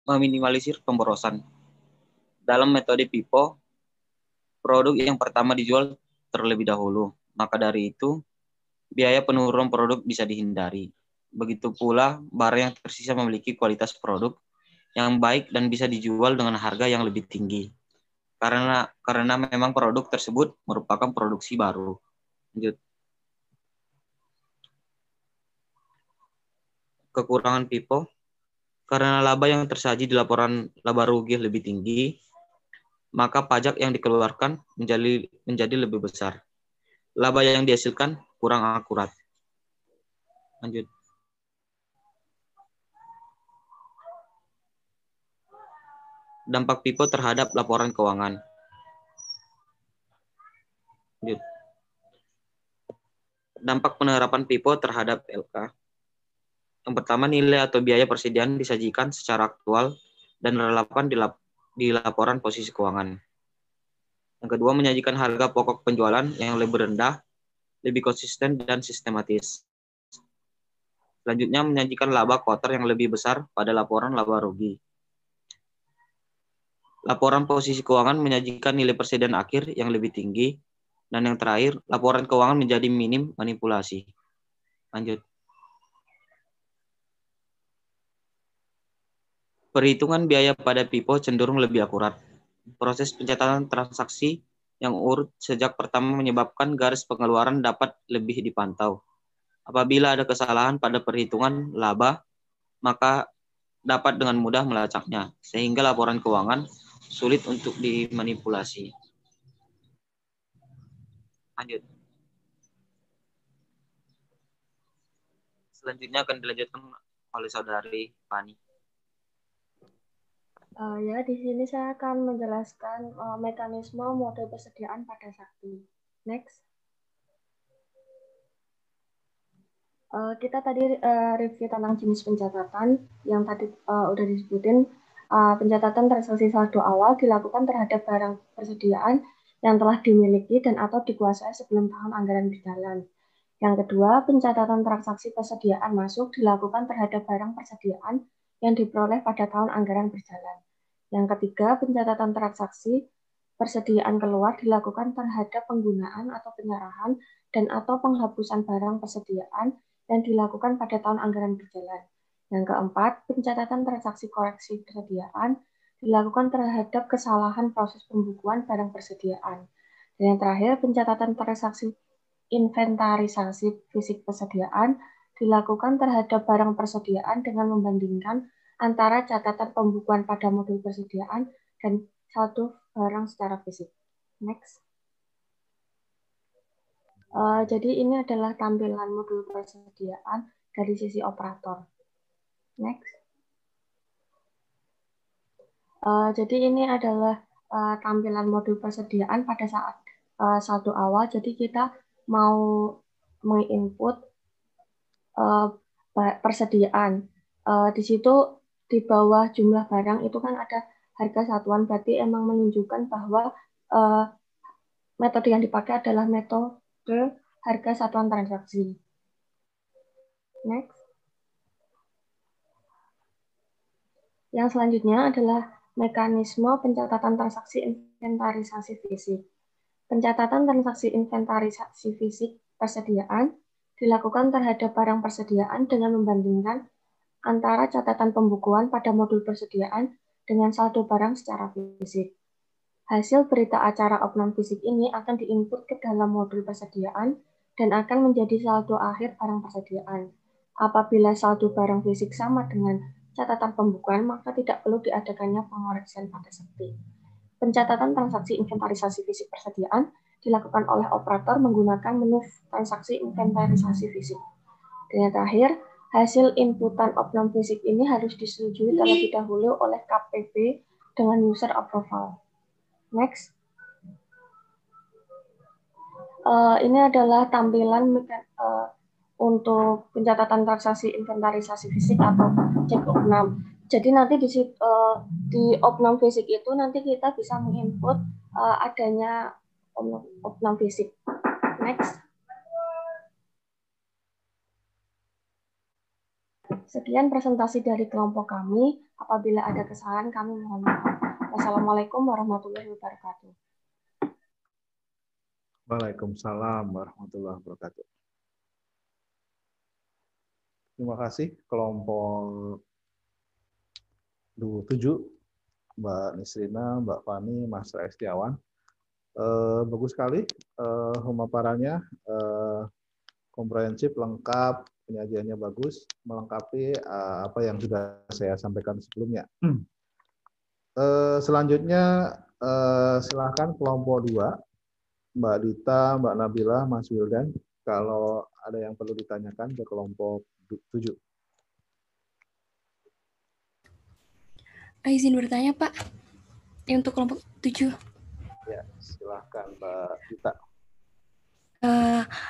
Meminimalisir pemborosan. Dalam metode PIPO, produk yang pertama dijual terlebih dahulu. Maka dari itu, biaya penurunan produk bisa dihindari. Begitu pula, barang yang tersisa memiliki kualitas produk yang baik dan bisa dijual dengan harga yang lebih tinggi. Karena memang produk tersebut merupakan produksi baru. Lanjut. Kekurangan PIPO, karena laba yang tersaji di laporan laba rugi lebih tinggi, maka pajak yang dikeluarkan menjadi lebih besar. Laba yang dihasilkan kurang akurat. Lanjut. Dampak PIPO terhadap laporan keuangan. Lanjut. Dampak penerapan PIPO terhadap LK. Yang pertama, nilai atau biaya persediaan disajikan secara aktual dan relevan di laporan posisi keuangan. Yang kedua, menyajikan harga pokok penjualan yang lebih rendah, lebih konsisten dan sistematis. Selanjutnya, menyajikan laba kuartal yang lebih besar pada laporan laba rugi. Laporan posisi keuangan menyajikan nilai persediaan akhir yang lebih tinggi. Dan yang terakhir, laporan keuangan menjadi minim manipulasi. Lanjut. Perhitungan biaya pada PIPO cenderung lebih akurat. Proses pencatatan transaksi yang urut sejak pertama menyebabkan garis pengeluaran dapat lebih dipantau. Apabila ada kesalahan pada perhitungan laba, maka dapat dengan mudah melacaknya, sehingga laporan keuangan sulit untuk dimanipulasi. Lanjut. Selanjutnya akan dilanjutkan oleh saudari Fani. Ya, di sini saya akan menjelaskan mekanisme model persediaan pada sakti. Next. Kita tadi review tentang jenis pencatatan yang tadi udah disebutin. Pencatatan transaksi saldo awal dilakukan terhadap barang persediaan yang telah dimiliki dan atau dikuasai sebelum tahun anggaran berjalan. Yang kedua, pencatatan transaksi persediaan masuk dilakukan terhadap barang persediaan yang diperoleh pada tahun anggaran berjalan. Yang ketiga, pencatatan transaksi persediaan keluar dilakukan terhadap penggunaan atau penyerahan dan atau penghapusan barang persediaan yang dilakukan pada tahun anggaran berjalan. Yang keempat, pencatatan transaksi koreksi persediaan dilakukan terhadap kesalahan proses pembukuan barang persediaan. Dan yang terakhir, pencatatan transaksi inventarisasi fisik persediaan dilakukan terhadap barang persediaan dengan membandingkan antara catatan pembukuan pada modul persediaan dan saldo barang secara fisik. Next. Jadi ini adalah tampilan modul persediaan dari sisi operator. Next. Jadi ini adalah tampilan modul persediaan pada saat saldo awal. Jadi kita mau menginput persediaan. Di situ di bawah jumlah barang itu kan ada harga satuan, berarti emang menunjukkan bahwa metode yang dipakai adalah metode harga satuan transaksi. Next. Yang selanjutnya adalah mekanisme pencatatan transaksi inventarisasi fisik. Pencatatan transaksi inventarisasi fisik persediaan dilakukan terhadap barang persediaan dengan membandingkan antara catatan pembukuan pada modul persediaan dengan saldo barang secara fisik. Hasil berita acara oknum fisik ini akan diinput ke dalam modul persediaan dan akan menjadi saldo akhir barang persediaan. Apabila saldo barang fisik sama dengan catatan pembukuan, maka tidak perlu diadakannya pengoreksian pada sakti. Pencatatan transaksi inventarisasi fisik persediaan dilakukan oleh operator menggunakan menu transaksi inventarisasi fisik. Dan yang terakhir, hasil inputan oknum fisik ini harus disetujui terlebih dahulu oleh KPB dengan user approval. Next. Ini adalah tampilan untuk pencatatan transaksi inventarisasi fisik atau cek oknum. Jadi nanti di oknum fisik itu nanti kita bisa menginput adanya oknum fisik. Next. Sekian presentasi dari kelompok kami. Apabila ada kesalahan kami mohon maaf. Wassalamualaikum warahmatullahi wabarakatuh. Waalaikumsalam warahmatullahi wabarakatuh. Terima kasih kelompok 7, Mbak Nisrina, Mbak Fani, Mas Setiawan. Bagus sekali pemaparannya, komprehensif, lengkap, penyajiannya bagus, melengkapi apa yang sudah saya sampaikan sebelumnya. Selanjutnya silakan kelompok 2, Mbak Dita, Mbak Nabila, Mas Wildan, kalau ada yang perlu ditanyakan ke kelompok 7. Izin bertanya, Pak, untuk kelompok 7. Ya, silakan Mbak Dita.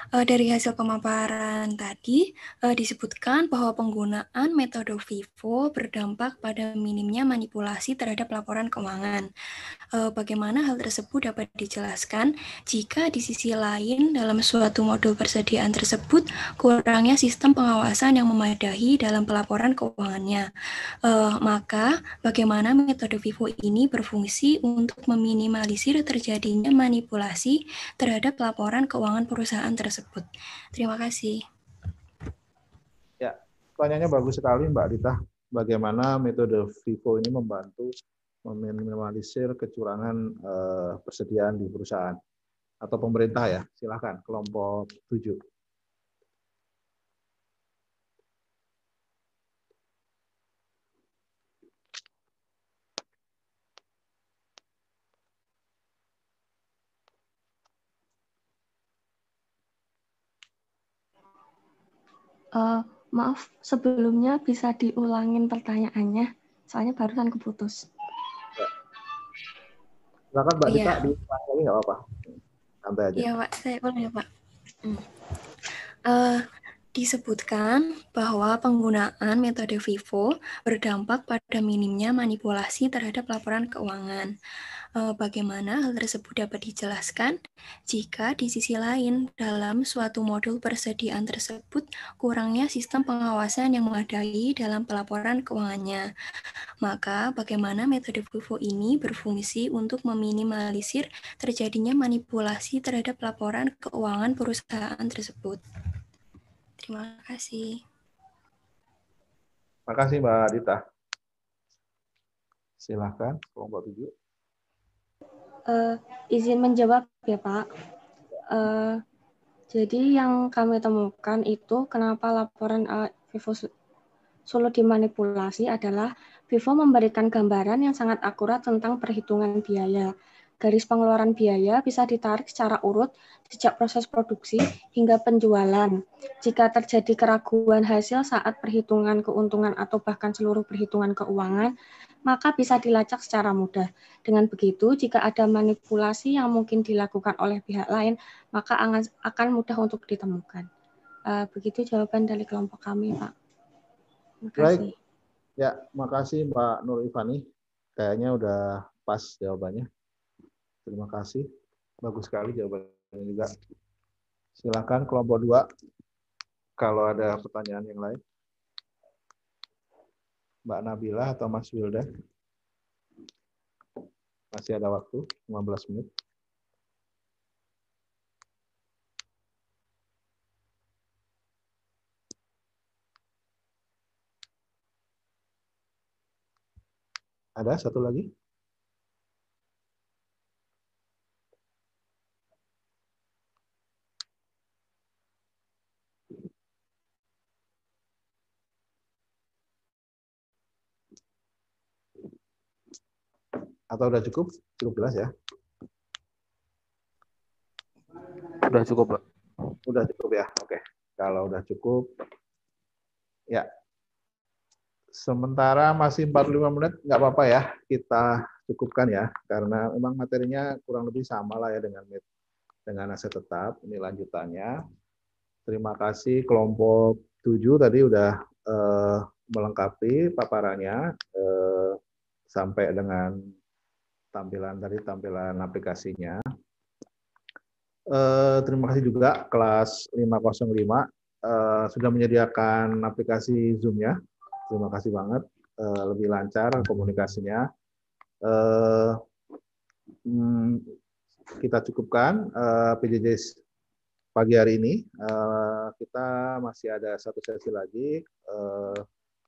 Dari hasil pemaparan tadi disebutkan bahwa penggunaan metode FIFO berdampak pada minimnya manipulasi terhadap laporan keuangan. Bagaimana hal tersebut dapat dijelaskan jika di sisi lain dalam suatu modul persediaan tersebut kurangnya sistem pengawasan yang memadai dalam pelaporan keuangannya. Maka bagaimana metode FIFO ini berfungsi untuk meminimalisir terjadinya manipulasi terhadap laporan keuangan perusahaan tersebut. Terima kasih. Ya, pertanyaannya bagus sekali Mbak Dita. Bagaimana metode FIFO ini membantu meminimalisir kecurangan persediaan di perusahaan atau pemerintah ya. Silakan kelompok 7. Maaf, sebelumnya bisa diulangin pertanyaannya, soalnya barusan keputus. Silakan Mbak Dita, diulang lagi nggak apa-apa. Santai aja. Iya Pak, saya ulang ya Pak. Disebutkan bahwa penggunaan metode FIFO berdampak pada minimnya manipulasi terhadap laporan keuangan. Bagaimana hal tersebut dapat dijelaskan jika di sisi lain dalam suatu modul persediaan tersebut kurangnya sistem pengawasan yang memadai dalam pelaporan keuangannya. Maka bagaimana metode FIFO ini berfungsi untuk meminimalisir terjadinya manipulasi terhadap laporan keuangan perusahaan tersebut. Terima kasih. Terima kasih Mbak Dita. Silakan kelompok 7. Izin menjawab ya Pak. Jadi yang kami temukan itu kenapa laporan FIFO sulit dimanipulasi adalah FIFO memberikan gambaran yang sangat akurat tentang perhitungan biaya. Garis pengeluaran biaya bisa ditarik secara urut sejak proses produksi hingga penjualan. Jika terjadi keraguan hasil saat perhitungan keuntungan atau bahkan seluruh perhitungan keuangan, maka bisa dilacak secara mudah. Dengan begitu, jika ada manipulasi yang mungkin dilakukan oleh pihak lain, maka akan mudah untuk ditemukan. Begitu jawaban dari kelompok kami, Pak. Terima kasih. Baik. Ya, makasih Mbak Nur Ivani. Kayaknya udah pas jawabannya. Terima kasih. Bagus sekali jawabannya juga. Silakan kelompok 2. Kalau ada pertanyaan yang lain. Mbak Nabila atau Mas Wildan. Masih ada waktu, 15 menit. Ada satu lagi? Atau udah cukup? Cukup jelas ya? Udah cukup, Pak. Udah cukup ya? Oke. Kalau udah cukup, ya. Sementara masih 45 menit, nggak apa-apa ya. Kita cukupkan ya. Karena memang materinya kurang lebih sama lah ya dengan aset tetap. Ini lanjutannya. Terima kasih kelompok 7 tadi udah melengkapi paparannya sampai dengan tampilan aplikasinya. Terima kasih juga kelas 505 sudah menyediakan aplikasi Zoom-nya. Terima kasih banget, lebih lancar komunikasinya. Kita cukupkan PJJ pagi hari ini. Kita masih ada satu sesi lagi.